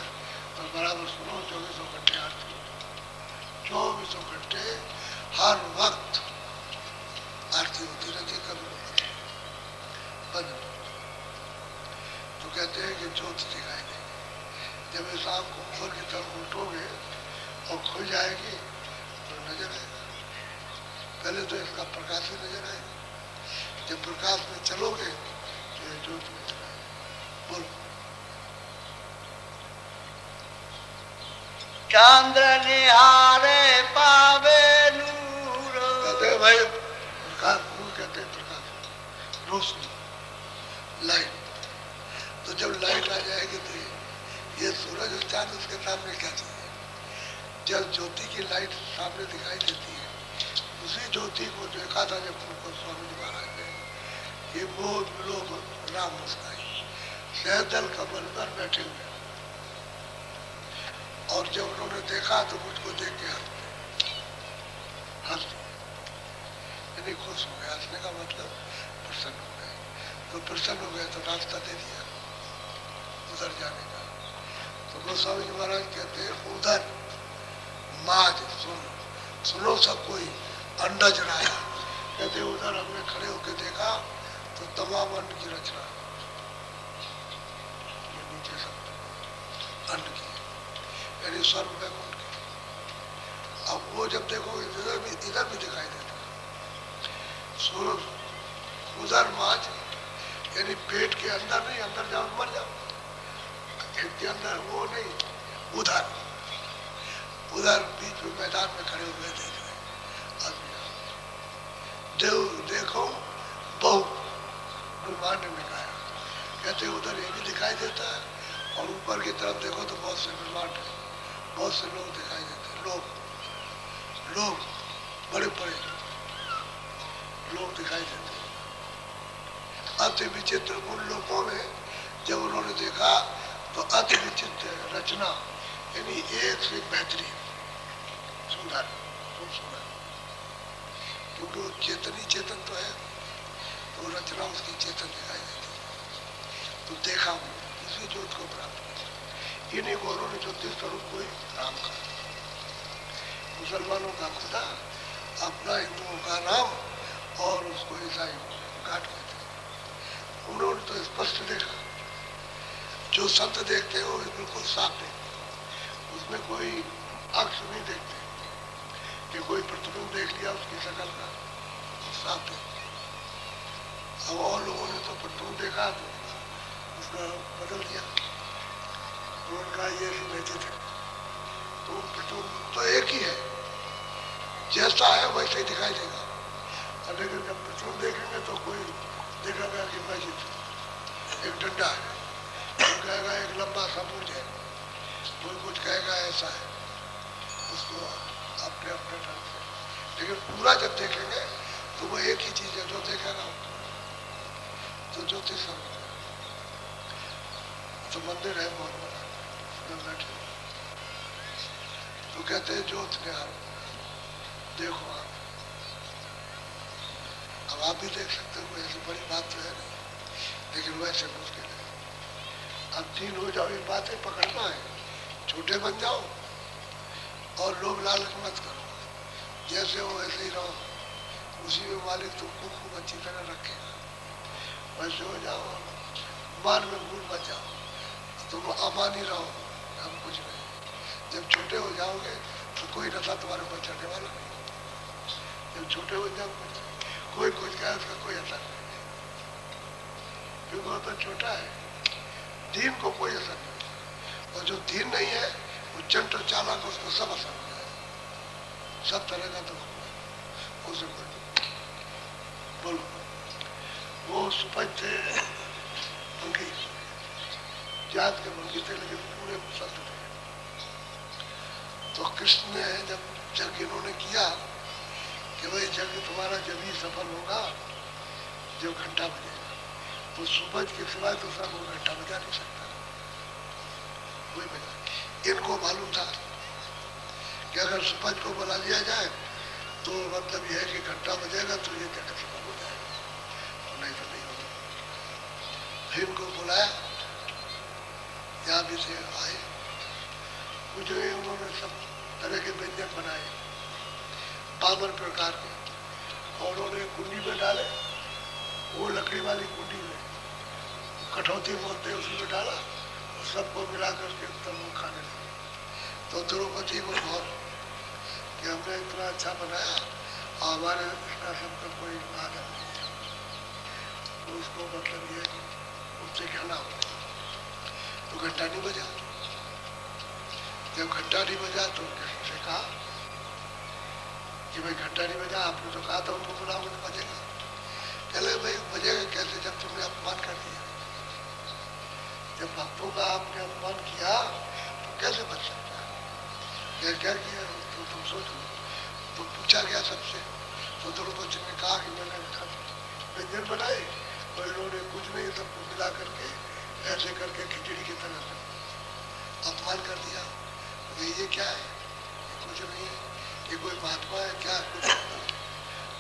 तो बराबर सुनो, 24 घंटे आरती, 24 घंटे हर वक्त आरती होती रहती, कभी बंद। तो कहते हैं कि ज्योति दिखाई देगी। जब इस आँख को ऊपर की तरफ उल्टोगे और खुल जाएगी तो नजर आएगा। पहले तो इसका प्रकाश ही नजर आएगा, जब प्रकाश में चलोगे तो ये ज्योत में चलाएगा। बोलो। चंद्र निहारे पावे नूर। कहते हैं भाई प्रकाश, नूर कहते हैं प्रकाश, रोशनी, लाइट। तो जब लाइट आ जाएगी तो ये सूरज और चांद उसके सामने क्या चाहिए? जब ज्योति की लाइट सामने दिखाई देती है, उसी ज्योति को देखा था जब उनको स्वामी जी महाराज ने, ये वो लोग राम मुस्काई सहदल कमल पर बैठे हुए, और जब उन्होंने देखा तो मुझको देख के हंस यानी खुश हो गए। हंसने का मतलब प्रसन्न हो गए। तो प्रसन्न हो गए तो रास्ता दे दिया उधर जाने का। तो गोस्वामी जी महाराज कहते हैं उधर माज सुनो सब कोई अंडज राया। कहते उधर हमने खड़े होकर देखा तो तमाम अन्न की रचना, ये नीचे सब अन्न की, यानी स्वर्ग वैकुंठ की। अब वो जब देखोगे इधर भी दिखाई देता सूरज। उधर माज यानी पेट के अंदर नहीं, अंदर जाओ मर जाओ, पेट के अंदर वो नहीं, उधर उधर बीच में मैदान में खड़े हुए देख रहे आदमी। देखो बहु ब्रह्मांड में गाया। कहते उधर ये भी दिखाई देता है, और ऊपर की तरफ देखो तो बहुत से ब्रह्मांड, बहुत से लोग दिखाई देते हैं। लोग बड़े बड़े लोग दिखाई देते हैं। अति विचित्र उन लोगों में जब उन्होंने देखा तो अति विचित्र रचना, यानी एक से बेहतरीन सुंदर, खूब सुंदर, क्योंकि वो चेतनी चेतन तो है, तो रचना उसकी चेतन दिखाई देती है। तो देखा वो इसी ज्योत को प्राप्त किया। इन्हीं को उन्होंने ज्योतिष स्वरूप को राम कहा। मुसलमानों का खुदा, अपना हिंदुओं का राम, और उसको ईसाई घाट कहते हैं। उन्होंने तो स्पष्ट देखा। जो संत देखते हैं वो बिल्कुल साफ देखते, उसमें कोई अक्ष नहीं देखते कि कोई प्रतिबिंब देख लिया उसकी शक्ल का, साफ देखते। अब और लोगों ने तो प्रतिबिंब देखा तो उसका बदल दिया, तो उनका ये सुनते थे। तो प्रतिबिंब तो एक ही है, जैसा है वैसे ही दिखाई देगा। लेकिन जब प्रतिबिंब देखेंगे तो कोई देखेगा कि मस्जिद एक डंडा है, कोई कहेगा एक लंबा सा मुंज है, कोई कुछ कहेगा ऐसा है, उसको अपने अपने ढंग से। लेकिन पूरा जब देखेंगे तो वो एक ही चीज है, जो देखेगा तो ज्योतिष तो मंदिर है बहुत बड़ा, बैठे तो कहते हैं ज्योत निहार, देखो आप। अब आप भी देख सकते हो, ऐसी बड़ी बात तो है नहीं, लेकिन वैसे मुश्किल है। अब तीन हो जाओ, ये बातें पकड़ना है, छोटे बन जाओ और लोग लालच मत करो, जैसे हो वैसे ही रहो, उसी में मालिक तुमको खूब अच्छी तरह रखेगा। वैसे हो जाओ, मान में भूल मत जाओ, तुम अमानी रहो, हम कुछ नहीं। जब छोटे हो जाओगे तो कोई नशा तुम्हारे ऊपर चढ़ने वाला नहीं। जब छोटे हो जाओगे कोई कुछ कहे उसका कोई असर नहीं, क्योंकि वो तो छोटा है, दीन को कोई असर नहीं। और जो दीन नहीं है वो चंट और चालाक, उसको सब असर हो जाए, सब तरह का दुख उसे बोलो। वो सुपज थे, मंगी जात के मंगी थे, लेकिन पूरे संत थे। तो कृष्ण ने जब जग इन्होंने किया कि भाई जग तुम्हारा जब ही सफल होगा जब घंटा बजेगा, तो सुपज के सिवाय तो सब वो घंटा बजा नहीं सकता, वही बजा। इनको मालूम था कि अगर सुपज को बुला लिया जाए तो मतलब यह है कि घंटा बजेगा तो ये जगह सफल हो जाएगा, नहीं तो नहीं होगा। फिर इनको बुलाया, यहाँ भी से आए, कुछ उन्होंने सब तरह के व्यंजन बनाए 52 प्रकार के, और उन्होंने कुंडी में डाले, वो लकड़ी वाली कुंडी में कठौती बोलते हैं, उसमें डाला और सबको मिला करके तब वो खाने लगे। तो द्रौपदी को बहुत कि हमने इतना अच्छा बनाया हमारे इसका सबका कोई आदत नहीं था, तो उसको मतलब ये उससे कहना हो तो घंटा नहीं बजा। जब घंटा नहीं बजा तो उससे कहा कि भाई घंटा नहीं बजा, आपने तो कहा था उनको बुलाओगे तो बजेगा। चले भाई बजेगा कैसे जब तुमने अपमान कर दिया। जब भक्तों का आपने अपमान किया तो कैसे बच सकता है? क्या किया तो तुम सोचो। तो पूछा गया सबसे, तो द्रौपदी ने कहा कि मैंने व्यंजन बनाए और इन्होंने कुछ नहीं सबको मिला करके ऐसे करके खिचड़ी की तरह से अपमान कर दिया। तो ये क्या है? ये कुछ नहीं है, ये कोई महात्मा है क्या? कुछ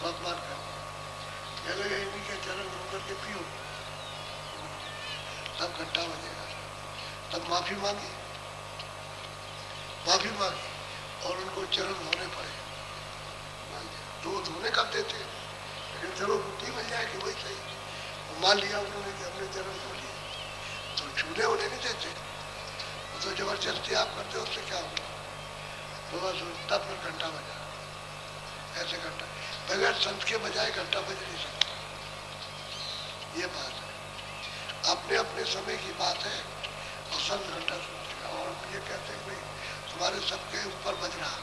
अपमान कर दिया। लगे इन्हीं के चरण होकर के पियो, तब घंटा बजेगा। तब माफी मांगी और उनको चरण धोने पड़े। तो वो धोने कब देते, लेकिन चलो बुद्धि मिल जाए कि वही सही। मान लिया उन्होंने कि हमने चरण धो लिए, तो छूने उन्हें नहीं देते। वो तो जबरदस्ती आप करते हो, उससे क्या होगा? तो बस तब फिर घंटा बजा। ऐसे घंटा बगैर संत के बजाय घंटा बज नहीं सकता। ये बात है, अपने अपने समय की बात है। और संत घंटा सुनते और हम ये कहते हैं भाई तुम्हारे सबके ऊपर बज रहा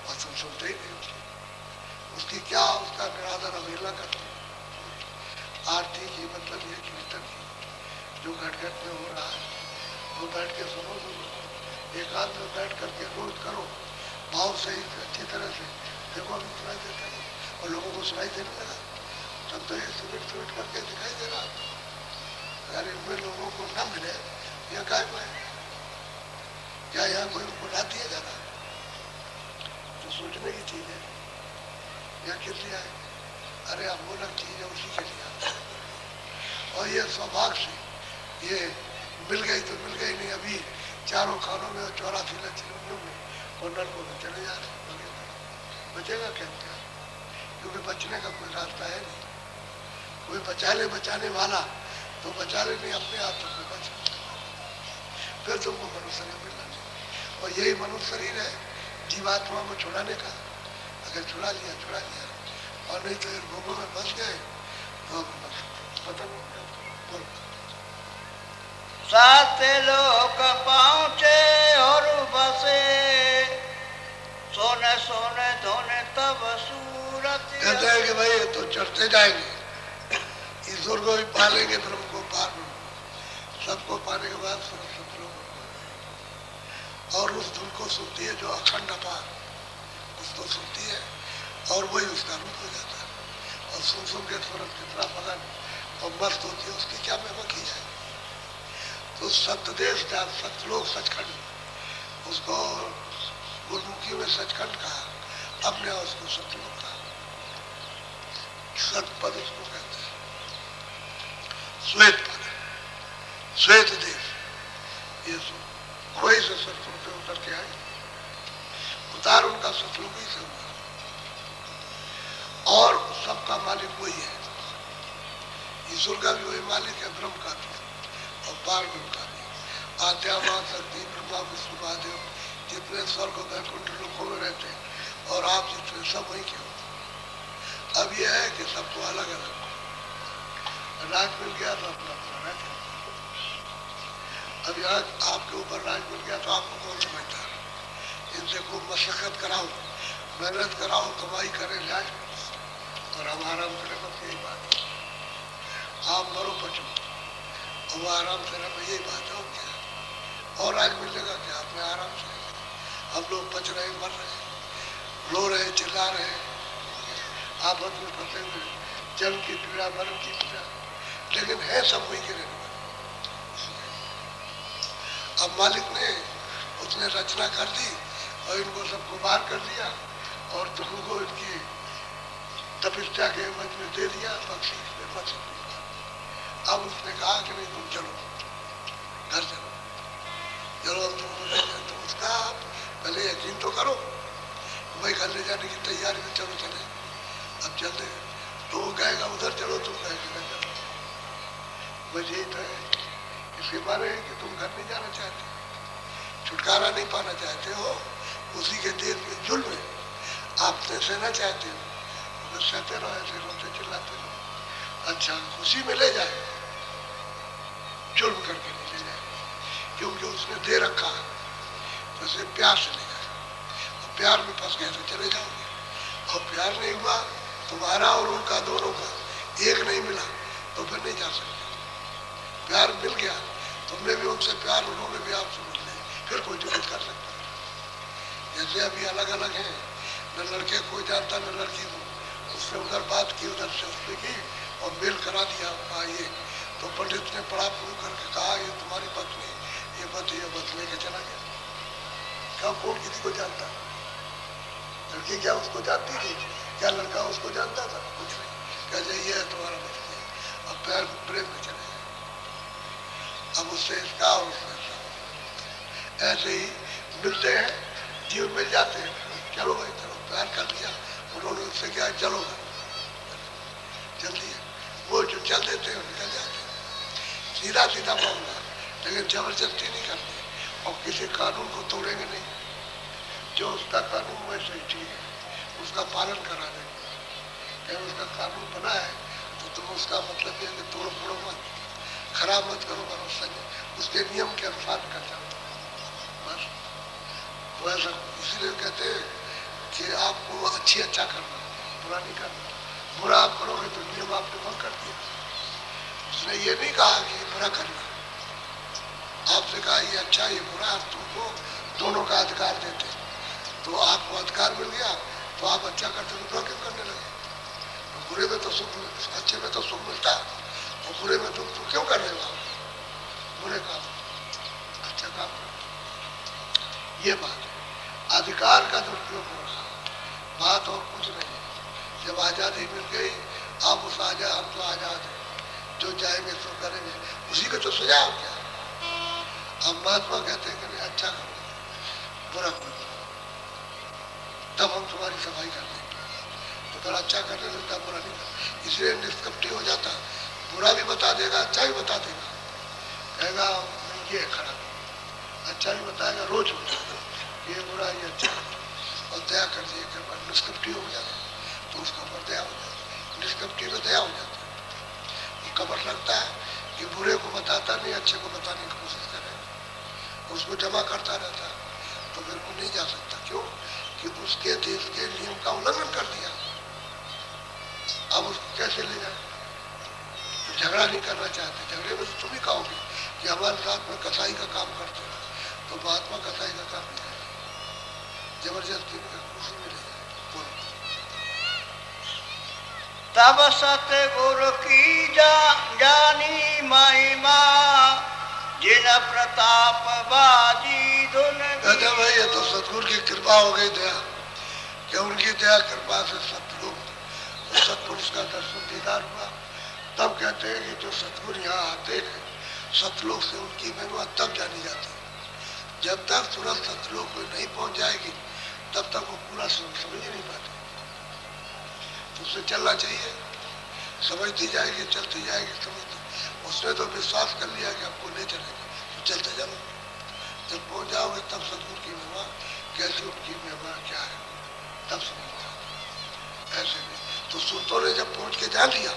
और तुम सुनते ही नहीं उसकी क्या उसका निरादर अवहेलना करते। आरती की मतलब ये कीर्तन की जो घट घट में हो रहा है वो बैठ के सुनो, एकांत में बैठ करके रोज करो भाव से अच्छी तरह से। देखो अभी सुनाई देता है और लोगों को सुनाई देने लगा, तब तो ये सुमिट करके दिखाई दे रहा। अगर इनमें लोगों को न मिले यह काय पाए, क्या यहाँ कोई उनको ना दिया जा रहा? तो सोचने की चीज है। यह किस लिए है? अरे अमूलक चीज है, उसी के लिए। और ये सौभाग्य से ये मिल गई तो मिल गई नहीं। अभी चारों खानों में 84 लाख चिरंजियों में और नरकों में चले जा रहे। बचेगा कैसे? क्योंकि बचने का कोई रास्ता है नहीं। कोई बचा ले बचाने वाला तो बचा ले, नहीं अपने आप तो कोई बच। फिर तुमको मनुष्य शरीर मिलना चाहिए और यही मनुष्य शरीर है जीवात्मा को छुड़ाने का। अगर छुड़ा लिया और नहीं तो भोगों में फंस गए तो पता नहीं। सात लोक पहुँचे और बसे, सोने सोने धोने तब सूरत। कहते हैं कि भाई तो चढ़ते जाएंगे, ईश्वर को भी पालेंगे, ब्रह्म को पार सबको पाने के बाद सतलोक और उस धुन को सुनती है जो अखंड अपार, उसको सुनती है और वही उसका रूप हो जाता है। और सुन के स्वरत कितना मगन और मस्त होती है, उसकी क्या महिमा की जाए। तो सप्तदेश सतलोक सचखंड, उसको गुरुमुखी में सचखंड कहा, अपने उसको सतलोक कहा। सतपद उसको कहते हैं, श्वेत पद, श्वेत देश। ये खोई से सतलोक पे उतर के आए, उतार उनका सतलोक ही से हुआ। और सबका मालिक वही है, ईश्वर का भी वही मालिक है, ब्रह्म का भी और पार ब्रह्म का भी। आद्यामा शक्ति ब्रह्मा विष्णु महादेव जितने स्वर्ग वैकुंठ लोकों में रहते हैं और आप जितने सब वही के हो। अब यह है कि सबको अलग अलग राज मिल गया तो अपना अपना राज। अब यहाँ आपके ऊपर राज मिल गया तो आपको कौन समझता है? इनसे खूब मशक्कत कराओ, मेहनत कराओ, कमाई करें राज और हम आराम करें, बस यही बात है। आप मरो बचो और वो आराम से रहे, यही बात है। क्या और राज मिलेगा क्या? अपने आराम से हम लोग बच रहे, मर रहे, रो रहे, चिल्ला रहे, आपस में फंसे हुए, जन्म की पीड़ा, मरण की पीड़ा, लेकिन है सब वही के रहने वाले। अब मालिक ने उसने रचना कर दी और इनको सबको बाहर कर दिया और तुमको इनकी तपस्या के मज में दे दिया, पक्षी में बच। अब उसने कहा कि नहीं तुम चलो घर चलो, चलो तुमको ले जाए। तो उसका पहले यकीन तो करो, भाई घर ले जाने की तैयारी में चलो चले, अब चलते। तो वो कहेगा उधर चलो, तुम कहेगा इधर चलो। बस यही तो है। इसके बारे में कि तुम घर नहीं जाना चाहते, छुटकारा नहीं पाना चाहते हो, उसी के देश में जुल्म है, आप सहना चाहते हो, में सहते रहो, ऐसे रोते चिल्लाते रहो। अच्छा खुशी में ले जाए, जुर्म करके नहीं ले जाए, क्योंकि उसने दे रखा है, तो उसे प्यार से ले जाए। और प्यार में फंस गए तो चले जाओगे, और प्यार नहीं हुआ तुम्हारा और उनका दोनों का एक नहीं मिला तो फिर नहीं जा सकते। प्यार मिल गया, तुमने भी उनसे प्यार, उन्होंने भी आपसे मिल लिया, फिर कोई जुगत कर सकता है। जैसे अभी अलग अलग हैं, न लड़के कोई जानता न लड़की को, उससे उधर बात की, उधर से उसने की और मेल करा दिया, कहा ये, तो पंडित ने पढ़ा शुरू करके कहा ये तुम्हारी पत्नी, ये बत लेके चला गया। क्या कौन किसी को जानता? लड़की क्या उसको जानती थी? क्या लड़का उसको जानता था? कुछ नहीं। कह ये है तुम्हारा पत्नी, अब प्यार प्रेम में चले गए, अब उससे इसका और उससे इसका। ऐसे ही मिलते हैं, जीवन मिल जाते हैं, चलो भाई चलो, प्यार कर लिया उन्होंने, उससे क्या चलो जल्दी है, वो जो चल देते हैं निकल जाते हैं, सीधा सीधा मामला, लेकिन जबरदस्ती नहीं करते और किसी कानून को तोड़ेंगे नहीं। जो उसका कानून वैसे ही ठीक है, उसका पालन करा देंगे। कहीं उसका कानून बना है तो तुम उसका मतलब ये कि तोड़ फोड़ो मत, खराब मत करो, भरोसा नहीं, उसके नियम के अनुसार कर जाओ बस। तो ऐसा इसलिए कहते हैं कि आपको अच्छा करना, बुरा नहीं करना। बुरा आप करोगे तो नियम आपने भंग कर दिया। उसने ये नहीं कहा कि बुरा करना, आपसे कहा ये अच्छा ये बुरा, तुमको दोनों का अधिकार देते, तो आपको अधिकार मिल गया तो आप अच्छा करते तो बुरा क्यों करने लगे? तो बुरे में तो सुख, अच्छे में तो सुख मिलता है, और बुरे में तुम तो क्यों कर रहे हो? बुरे काम, अच्छा काम करो, ये बात है। अधिकार का दुरुपयोग हो रहा, बात और कुछ नहीं। जब आज़ादी मिल गई, आप उस आजाद, हम तो आज़ाद हैं, जो चाहेंगे सो करेंगे, उसी का तो सुझाव क्या। अब महात्मा कहते हैं कि नहीं अच्छा करो, बुरा करो, तब हम तुम्हारी सफाई कर देंगे। तो फिर अच्छा करने लगता, बुरा नहीं करता, इसलिए निष्कपटी हो जाता, बुरा भी बता देगा, अच्छा भी बता देगा, कहेगा ये खराब, अच्छा भी बताएगा, रोज बताएगा ये बुरा ये अच्छा, और दया कर दिए कर निष्कपटी हो जाता, तो उसका ऊपर दया हो जाता, निष्कपटी में दया हो जाता है। कबर लगता है कि बुरे को बताता नहीं, अच्छे को बताने की कोशिश करेगा, उसको जमा करता रहता है, तो फिर वो नहीं जा सकता। क्यों? कि उसके देश के नियम का उल्लंघन कर दिया। अब उसको कैसे ले जाए? तो झगड़ा नहीं करना चाहते, झगड़े में तो तुम ही कहोगे कि हमारे साथ में कसाई का काम करते हो, तो महात्मा कसाई का काम नहीं करेगा, जबरदस्ती उसी में ले जाए। तब सतगुरु की जानी महिमा, जिन प्रताप बाजी धुन। कहते भाई ये तो सतगुरु की कृपा हो गई, दया, कि उनकी दया कृपा से सतलोक सतपुरुष का दर्शन दीदार हुआ। तब कहते हैं कि जो सतगुरु यहाँ आते हैं सतलोक से, उनकी महिमा तब जानी जाती है। जब तक तुरंत सतलोक में नहीं पहुंच जाएगी तब तक वो पूरा समझ ही नहीं पाते। तो उससे चलना चाहिए, समझती जाएगी, चलती जाएगी, समझती। उसने तो विश्वास कर लिया कि आपको ले चलेंगे, तो चलते जाओ, जब पहुंच जाओगे तब सतगुरु की महिमा कैसी, उनकी महिमा क्या है, तब समझ जाओगे। ऐसे नहीं तो सुनतों ने जब पहुंच के जान लिया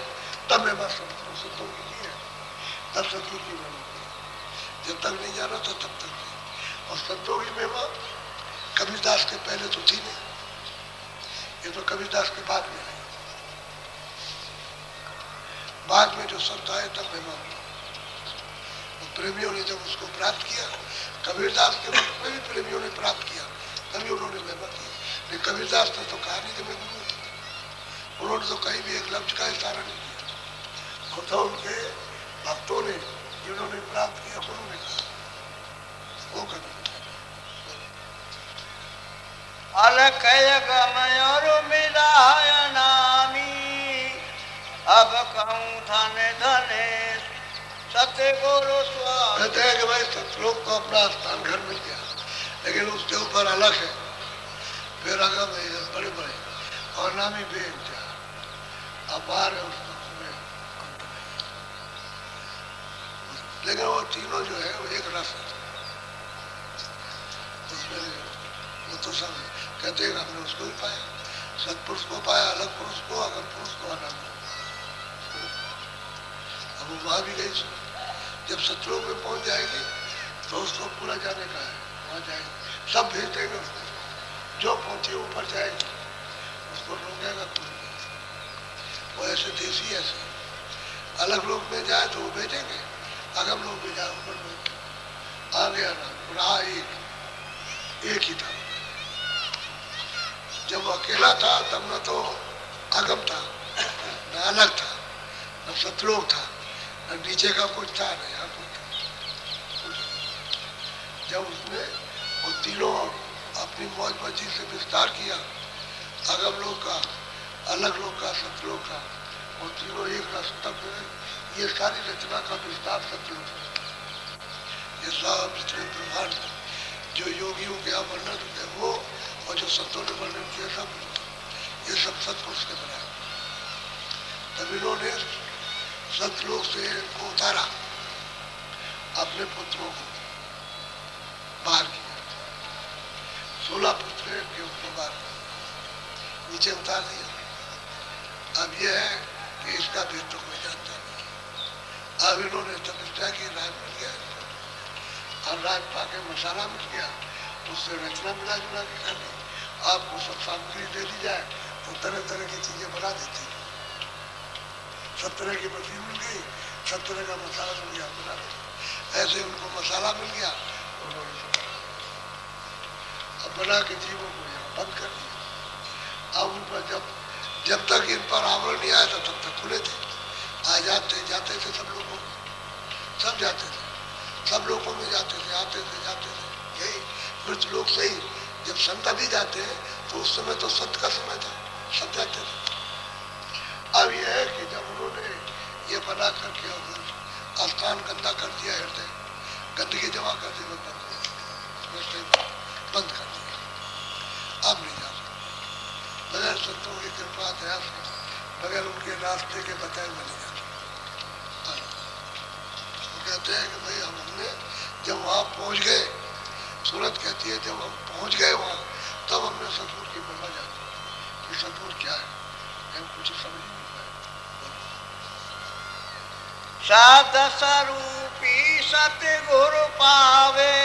तब महिमा समझो, सुनतों की नहीं है, तब सतगुरु की महिमा। जब तक नहीं जाना था तब तक नहीं। और संतों की महिमा कबीरदास के पहले तो थी नहीं, ये तो कबीरदास के बाद में आई। बाद में जो संत आए तब महिमा हुआ, और प्रेमियों ने जब उसको प्राप्त किया, कबीरदास के वक्त में भी प्रेमियों ने प्राप्त किया, तभी उन्होंने महिमा की। लेकिन कबीरदास ने तो कहा नहीं कि मैं गुरु, उन्होंने तो कहीं भी एक लफ्ज का इशारा नहीं किया। खुद उनके भक्तों ने जिन्होंने प्राप्त किया उन्होंने कहा, वो कभी अलख गमयोर मिलाय नामी, अब कहूँ धन धने सतगुरु स्वामी। कहते हैं कि भाई सतलोक को अपना स्थान घर मिल गया, लेकिन उसके ऊपर अलग है, फिर अगम है बड़े बड़े, और नामी बेइंतहा अपार है उसमें, लेकिन वो तीनों जो है वो एक रस है उसमें। वो तो सब कहते हैं हमने उसको ही पाया, सत्पुरुष को पाया अलग पुरुष को, अगर पुरुष को अलग। अब वो वहां भी गई सुन, जब सतलोक में पहुंच जाएगी तो उसको पूरा जाने का है, वहां जाएगी, सब भेज देंगे उसको, जो पहुंचे ऊपर जाएगी, उसको रोकेगा कोई। वो ऐसे देशी ऐसे अलग लोग में जाए तो वो भेजेंगे, अगम लोग में जाए ऊपर में आ गया ना, रहा एक ही था। जब वो अकेला था तब न तो अगम था, न अलग था, न सतलोक था, न नीचे का कुछ था, न यहाँ कुछ था। जब उसने वो तीनों अपनी मौज मर्जी से विस्तार किया, अगम लोग का, अलग लोग का, सतलोक का, और तीनों एक रास्ता में, ये सारी रचना का विस्तार सतलोक। ये सब जितने ब्रह्मांड जो योगियों के यहाँ वर्णन है वो, और जो संतों ने वर्णन किया सब, ये सब सतपुरुष के बनाए। तब इन्होंने सतलोक से इनको उतारा, अपने पुत्रों को बाहर किया, 16 पुत्र के ऊपर बाहर नीचे उतार दिया। अब यह है कि इसका भेद तो कोई जानता नहीं। अब इन्होंने तपस्या की, राय मिल गया, और राय पाके मसाला मिल गया, उससे रचना मिला जुला के कर दी। आपको सब सामग्री दे दी जाए तो तरह तरह की चीजें बना देती है। सब तरह की मछली मिल गई, सब तरह का मसाला मिल गया, बना देते। ऐसे उनको मसाला मिल गया, उन्होंने अब बना के जीवों को यहाँ बंद कर दिया। अब उन पर जब तक इन पर आवरण नहीं आया था तब तक खुले थे। आ जाते जाते थे सब लोगों, सब जाते थे, सब लोगों में जाते थे, आते थे, जाते थे। यही मृत लोग सही, जब संत भी जाते हैं तो उस समय तो संत का समय था, सब जाते थे। अब यह है कि जब उन्होंने ये बना करके स्थान गंदा कर दिया, हृदय गंदगी जमा कर दी, बंद कर दिया, अब नहीं जा सकते बगैर संतों की कृपा दया से, बगैर उनके रास्ते के बताए में नहीं जाते। तो कहते हैं कि भाई हमने जब वहां पहुंच गए, सूरत कहती है जब हम पहुंच गए वहां, तब हमने सतगुर की महिमा जानी कि सतगुर क्या है, हम कुछ समझ नहीं पाए। साध स्वरूपी सतगुरु पावे,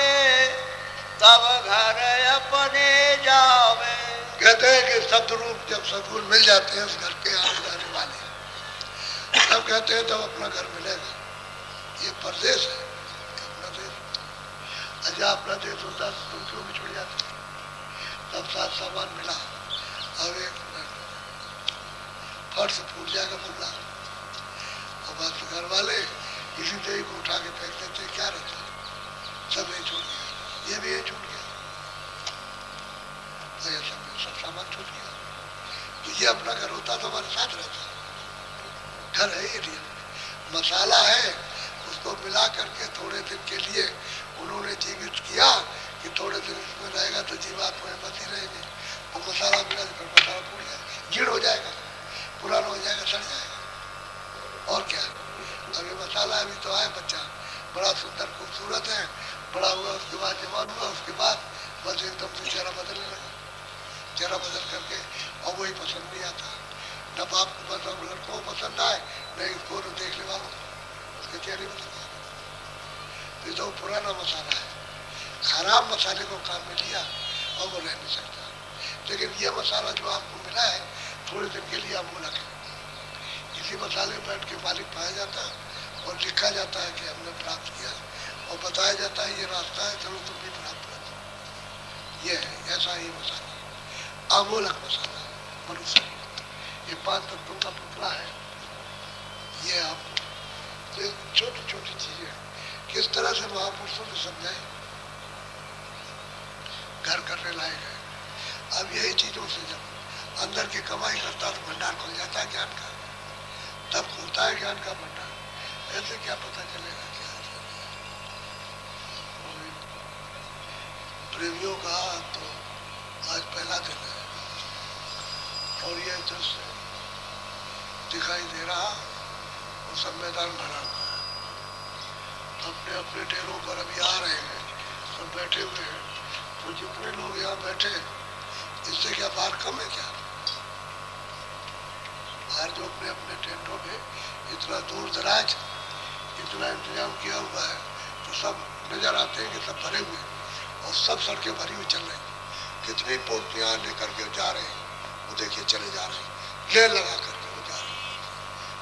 तब घर अपने जावे। कहते हैं कि सतरूप जब सतगुर मिल जाते हैं उस घर के आने जाने वाले, तब कहते हैं तब अपना घर मिलेगा। ये परदेश है, अपना देश। अच्छा अपना देश होता तो क्यों भी छुड़ जाते, तब साथ सामान मिला। अब एक फर्श फूट जाएगा मुल्ला, अब बस घर वाले इसी तरह को उठा के फेंक देते, क्या रहता, सब यही छूट गया, ये भी यही छूट गया, सब सामान छूट गया। तो ये अपना घर होता तो हमारे साथ रहता, घर है ये नहीं, मसाला है, उसको मिला करके थोड़े दिन के लिए उन्होंने जीवित किया कि थोड़े दिन इसमें रहेगा तो जीवात्माएं बची रहेंगे। वो मसाला मिला फिर मसाला फूट जाएगा, गिड़ हो जाएगा, पुराना हो जाएगा, सड़ जाएगा, और क्या। अब ये मसाला अभी तो आया बच्चा, बड़ा सुंदर खूबसूरत है, बड़ा हुआ, उसके बाद जवान हुआ, उसके बाद बस एकदम से चेहरा बदलने लगा, चेहरा बदल करके और वही पसंद नहीं आता, न बाप को पसंद, लड़कों को पसंद आए, नहीं इसको देखने वालों उसके चेहरे बदल जाए। ये तो पुराना मसाला है, खराब मसाले को काम में लिया और वो रह नहीं सकता। लेकिन ये मसाला जो आपको मिला है थोड़े दिन के लिए अमूलक है, इसी मसाले में बैठ के मालिक पाया जाता है और लिखा जाता है कि हमने प्राप्त किया, और बताया जाता है ये रास्ता है, चलो तुम भी प्राप्त करो। ये है ऐसा ही मसाला, अमूलक मसाला मनुष्य, ये 5 तत्वों का पुतला है। ये आपको छोटी छोटी चीजें किस तरह से महापुरुषों ने समझाई, घर करने लायक है। अब यही चीजों से जब अंदर की कमाई करता तो भंडार खुल जाता है ज्ञान का, तब खुलता है ज्ञान का भंडार। ऐसे क्या पता चलेगा क्या प्रेमियों का। तो आज पहला दिन है और ये दृश्य दिखाई दे रहा, वो सब मैदान भरा हुआ है, अपने अपने डेरों पर अभी आ रहे हैं, सब बैठे हुए हैं। तो जितने लोग यहाँ बैठे इससे क्या बाहर कम है क्या, हर जो अपने अपने टेंटों में इतना दूर दराज इतना इंतजाम किया हुआ है तो सब नजर आते हैं कि सब भरे हुए और सब सड़कें भरी हुई चल रही। कितनी पोटलियां लेकर के जा रहे हैं, वो देखिए चले जा रहे हैं, लेन लगा करके वो जा रहे हैं,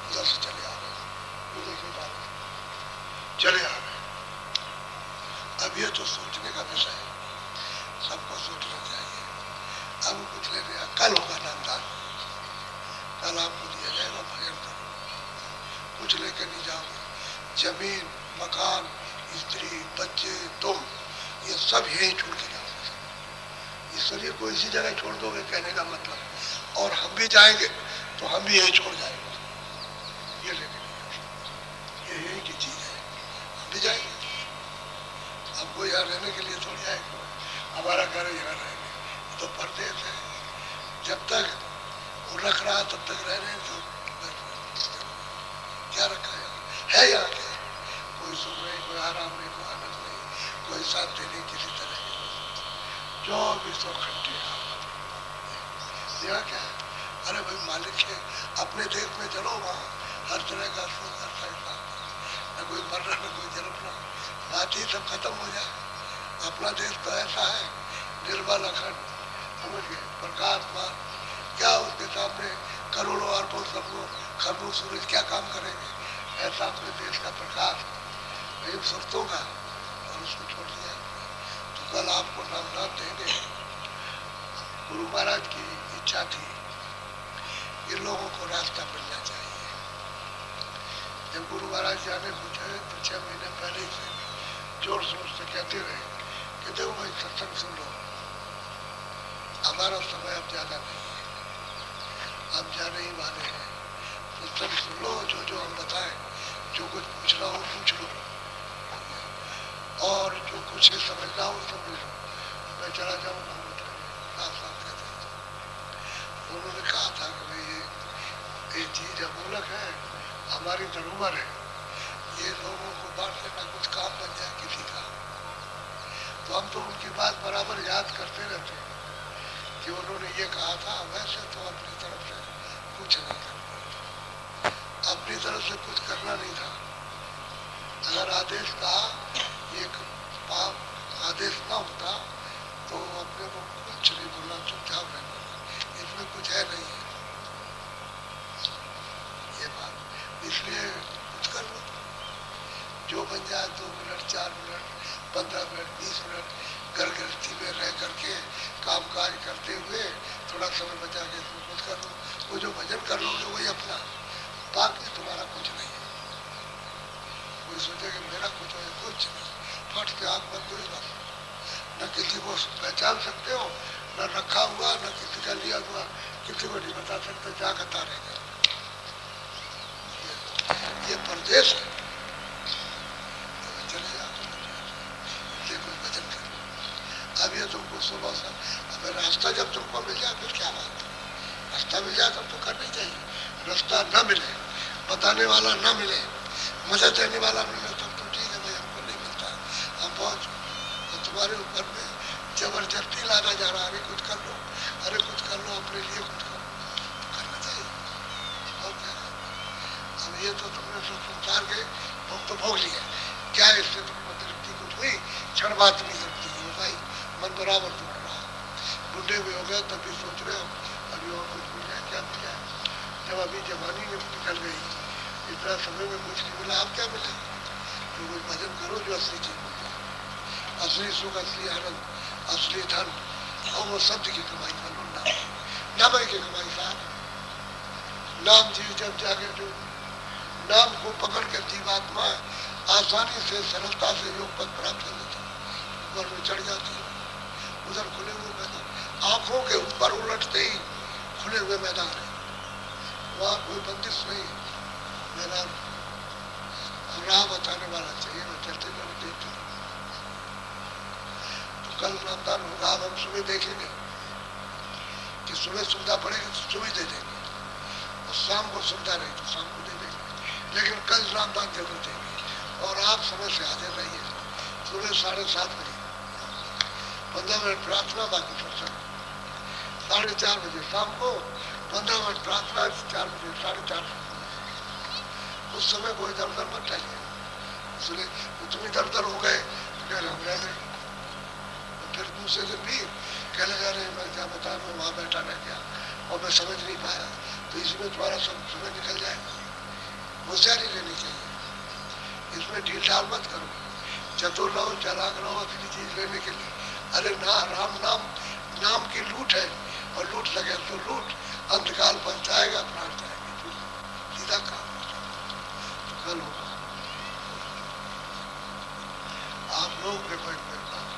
उधर से चले आ रहे हैं, वो देखिए जा रहे हैं, चले आ रहे हैं। अब ये तो सोचने का विषय है, सबको सोचना चाहिए। अब कुछ ले लिया, कल होगा नामदान, कल आपको दिया जाएगा भजन करो, कुछ लेकर नहीं जाओगे, जमीन मकान स्त्री बच्चे तुम ये सब यही छोड़ के जाओगे। इस शरीर को इसी जगह छोड़ दोगे कहने का मतलब, और हम भी जाएंगे तो हम भी यही छोड़ जाएंगे, ये लेके ये यही की चीज है, हम भी जाएंगे। हमको यहाँ रहने के लिए थोड़ी आएंगे, हमारा घर यहाँ रहेंगे, तो परदेश है, जब तक वो रख रहा तब तक रह रहे हैं, तो क्या रखा है यहाँ क्या, कोई सुख नहीं, कोई आराम नहीं, कोई आनंद नहीं, कोई शांति नहीं किसी तरह की, जो भी सो घंटे यहाँ क्या है। अरे भाई मालिक है, अपने देश में चलो वहाँ हर तरह का सुख हर तरह का, न कोई मरना न कोई जन्मना, बात ही सब खत्म हो जाए। अपना देश तो ऐसा है निर्मल अखंड, समझ गए, प्रकाशमान, क्या उसके सामने करोड़ों अरबों सबों खरबों सूरज क्या काम करेंगे, ऐसा अपने देश का प्रकाश इन शर्तों का, और उसको छोड़ दिया। तो कल आपको नामदान देंगे। गुरु महाराज की इच्छा थी इन लोगों को रास्ता मिलना चाहिए। जब गुरु महाराज जाने पूछे तो 6 महीने पहले से जोर शोर से कहते रहे कि देखो भाई सत्संग सुन लो, हमारा समय अब ज्यादा नहीं है, अब जाने ही वाले हैं, सत्संग सुन लो, जो हम बताएं, जो कुछ पूछना हो पूछ लो, और जो कुछ समझना हो समझ लो, मैं चला जाऊंगा साफ साफ कहते हैं। उन्होंने कहा था कि भाई ये चीज अमूलक है, हमारी धरोहर है, ये लोगों को बांट लेना कुछ काम बन जाए किसी का, तो हम तो उनकी बात बराबर याद करते रहते हैं कि उन्होंने ये कहा था। वैसे तो अपनी तरफ से कुछ नहीं करना, अपनी तरफ से कुछ करना नहीं था। अगर आदेश कहा, एक आदेश ना होता तो अपने को कुछ नहीं बोलना, चुपचाप रहना, इसमें कुछ है नहीं है ये बात। इसलिए कुछ कर लो, जो बन जाए 2 मिनट 4 मिनट 15 मिनट 20 मिनट घर गृहस्थी में रह करके काम काज करते हुए थोड़ा समय बचा के इसमें कुछ कर लो। वो जो भजन कर लोगे वही अपना, बाकी तुम्हारा कुछ नहीं है। कोई सोचे कि मेरा कुछ है, कुछ नहीं, फट से आँख बंद हुई बस। न किसी को पहचान सकते हो, न रखा हुआ, न किसी का लिया हुआ, किसी को नहीं बता सकते, जा करता रहेगा। ये परदेश है, चले जाओ, ये कोई भजन कर। अब ये तुमको सुबह से अब रास्ता जब तुमको मिल जाए फिर क्या बात है, रास्ता मिल जाए तब तो करनी चाहिए। रास्ता न मिले, बताने वाला न मिले, मदद देने वाला मिले तब तो ठीक है भाई, हमको नहीं मिलता, हम बहुत तो तुम्हारे ऊपर में जबरदस्ती लाना जा रहा है, अरे कुछ कर लो, अरे कुछ कर लो, अपने लिए कुछ करो, करना चाहिए। और क्या, अब ये तो तुमने सब संसार के भोग तो भोग लिया, क्या इससे तुमको तृप्ति कुछ हुई, क्षण बात नहीं सकती है भाई, मन बराबर टूट रहा, बुढ़े भी हो गए तब भी सोच रहे हो अभी और कुछ मिल जाए, क्या मिल जाए। जब अभी जवानी में निकल गई, इतना समय में कुछ नहीं मिला, अब क्या मिले, तो कुछ भजन करो जो असली चीज मिल जाए, असली सुख, असली आनंद, असली धन, और वो शब्द की कमाई कर लो, नाम की कमाई साथ, नाम जी जब जागे जो नाम को पकड़ कर जीवात्मा आसानी से सरलता से योग पद प्राप्त कर लेता, ऊपर में चढ़ जाती है। उधर खुले हुए मैदान, आंखों के ऊपर उलटते ही खुले हुए मैदान है, वहां कोई बंदिश नहीं, मैदान राह बताने वाला चाहिए, मैं चलते चलते देखते। तो कल नामदान होगा, अब हम सुबह देखेंगे कि सुबह सुविधा पड़ेगी तो सुबह दे देंगे, और शाम को सुविधा नहीं तो शाम को दे देंगे, लेकिन कल नामदान जरूर देंगे। और आप समय से हाजिर रहिए, सुबह 7:30 बजे 15 मिनट प्रार्थना, बाकी सत्संग 4:30 बजे शाम को, 15 मिनट प्रार्थना 4 बजे 4:30 उस समय कोई इधर उधर मत जाइए। इसलिए तुम इधर उधर हो गए तो कह रहे हम रह गए। फिर दूसरे दिन भी कहने जा रहे मैं क्या बता, मैं वहां बैठा रह गया और मैं समझ नहीं पाया, तो इसमें तुम्हारा सब समय निकल जाएगा। होशियारी लेनी चाहिए, इसमें ढील ढाल मत करो। चतुर रहो, चालाक रहो अपनी चीज लेने के लिए। अरे ना, राम नाम नाम की लूट है और लूट लगे तो लूट, अंतकाल बन जाएगा, प्राण जाएगी, सीधा काम तो कल होगा। आप लोग के मेरे पास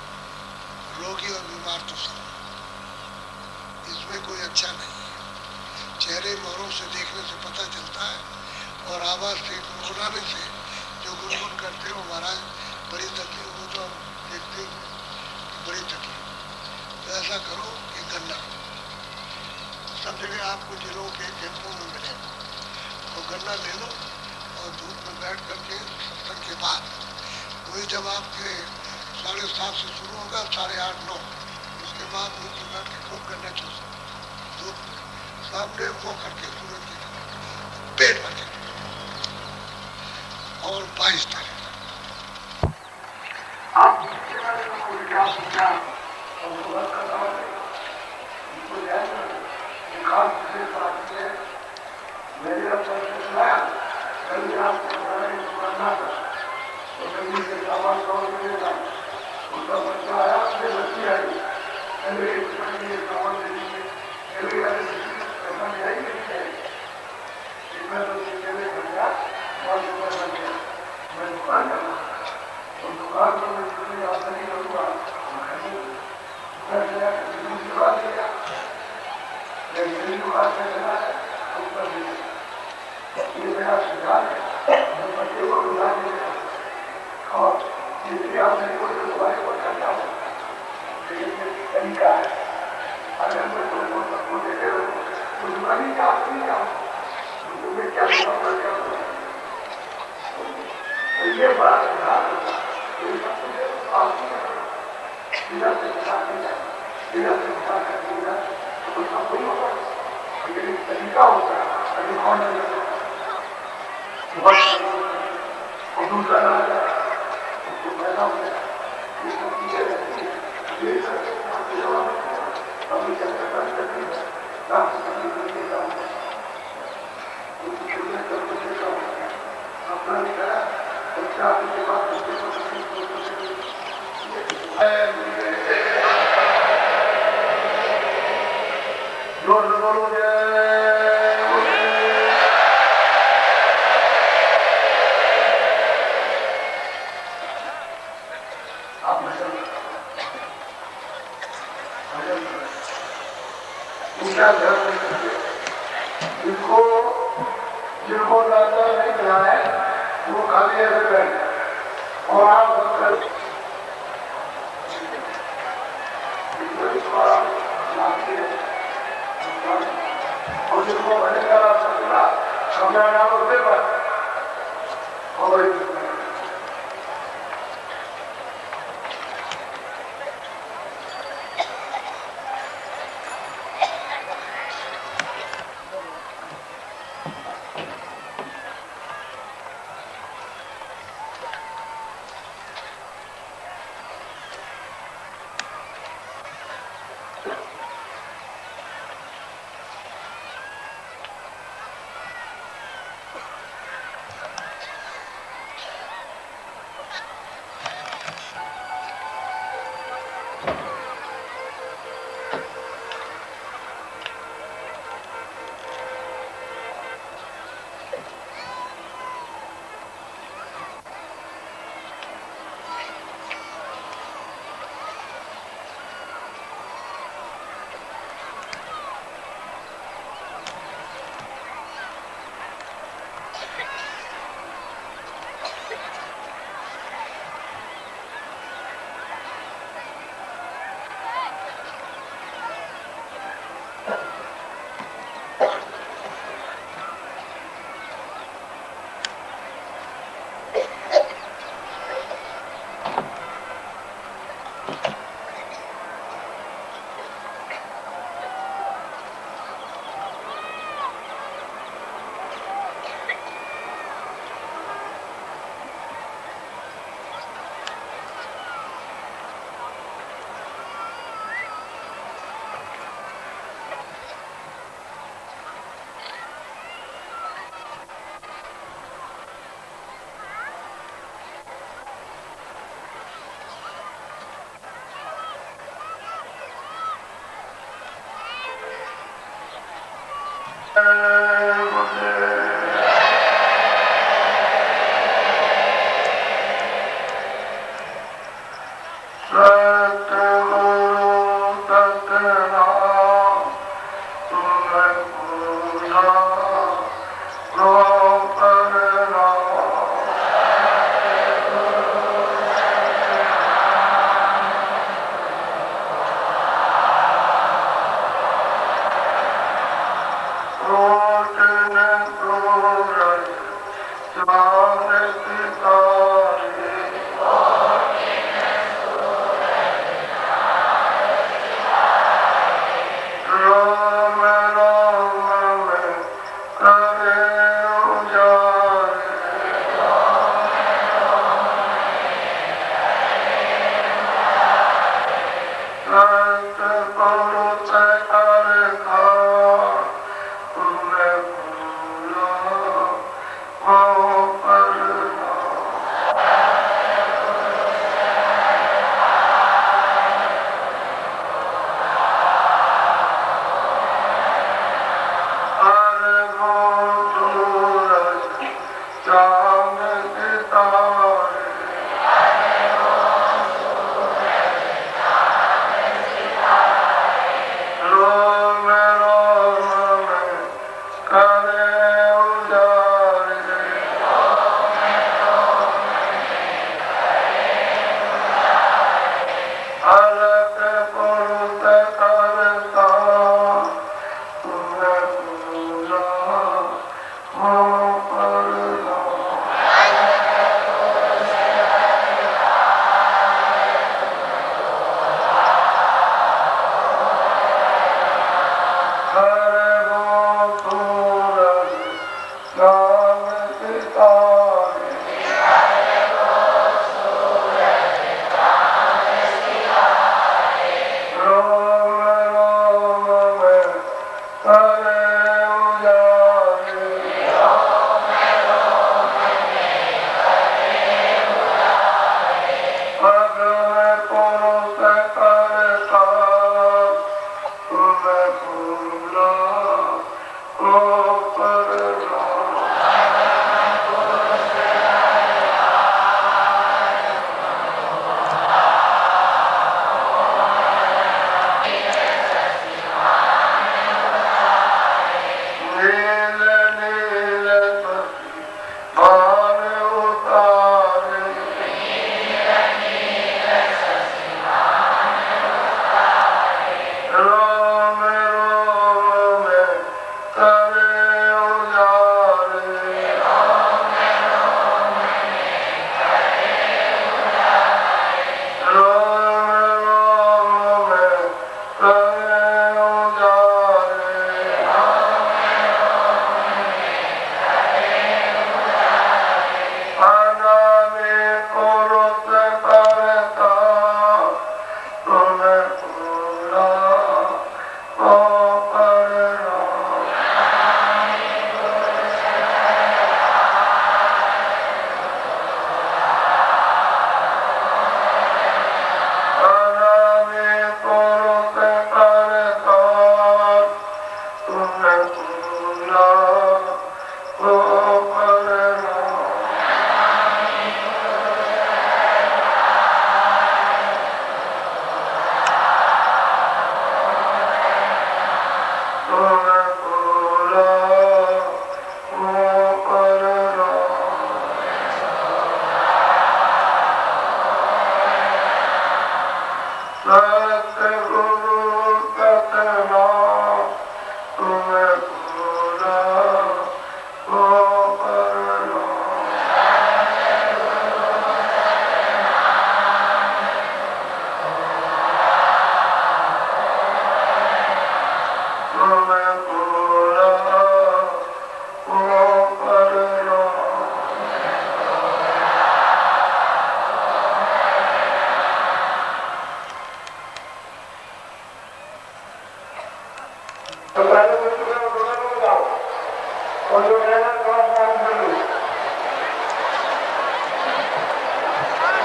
रोगी और बीमार तो सब, इसमें कोई अच्छा नहीं है। चेहरे मोहरों से देखने से पता चलता है और आवाज से गुनगुनाने से जो गुनगुन करते हो महाराज बड़ी तकलीफ हो, तो हम देखते हैं बड़ी तकलीफ। तो ऐसा करो कि गन्ना सब जगह आपको जिलों के केंद्रों में मिले, तो गन्ना ले लो और धूप में बैठ करके सत्संग के बाद वही जब आपके 7:30 से शुरू होगा 8:30 9, उसके बाद धूप में बैठ के खूब गन्ने चूसो, धूप में सामने वो करके सूरज की पेट भर के। और 22 तारीख आप मेरे अपने सुनाया कल आपको करना था, तो कभी के सामान कौन मिलेगा, उसका बच्चा आया, अपने बच्ची आई, पहले सामान दे दीजिए, पहले ऐसा नहीं आई, इसमें तो पहले बच्चा और दुकान बन गया, मैं दुकान करना तो दुकान को मैं जितनी आसानी करूँगा दुकान दिया, मेरी दुकान से चला है ऊपर दिया, ये मेरा सुझाव है। मैं बच्चे को बुला देगा और जितनी आसानी को दवाई को करना होगा, लेकिन ये तरीका है। अगर मैं तुमको देते हो तो दुकानी का आदमी का तुम्हें क्या समझ क्या तो ये बड़ा सुधार होगा। ये सब मुझे आदमी बिना से बता देगा, बिना से बता कर देगा तो सब कोई होगा, लेकिन एक तरीका होता है। अभी कौन है और दूसरा ना जाए उसको पैदा हो जाए, ये सब चीजें रहती है। ये सब अभी चलते करती है अपना निकला बच्चा के बाद जिनको जिनको रास्ता नहीं मिला है वो खाली ऐसे बैठे और आप और जिनको भले का रास्ता मिला समय नाम उससे पर और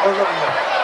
Hold on.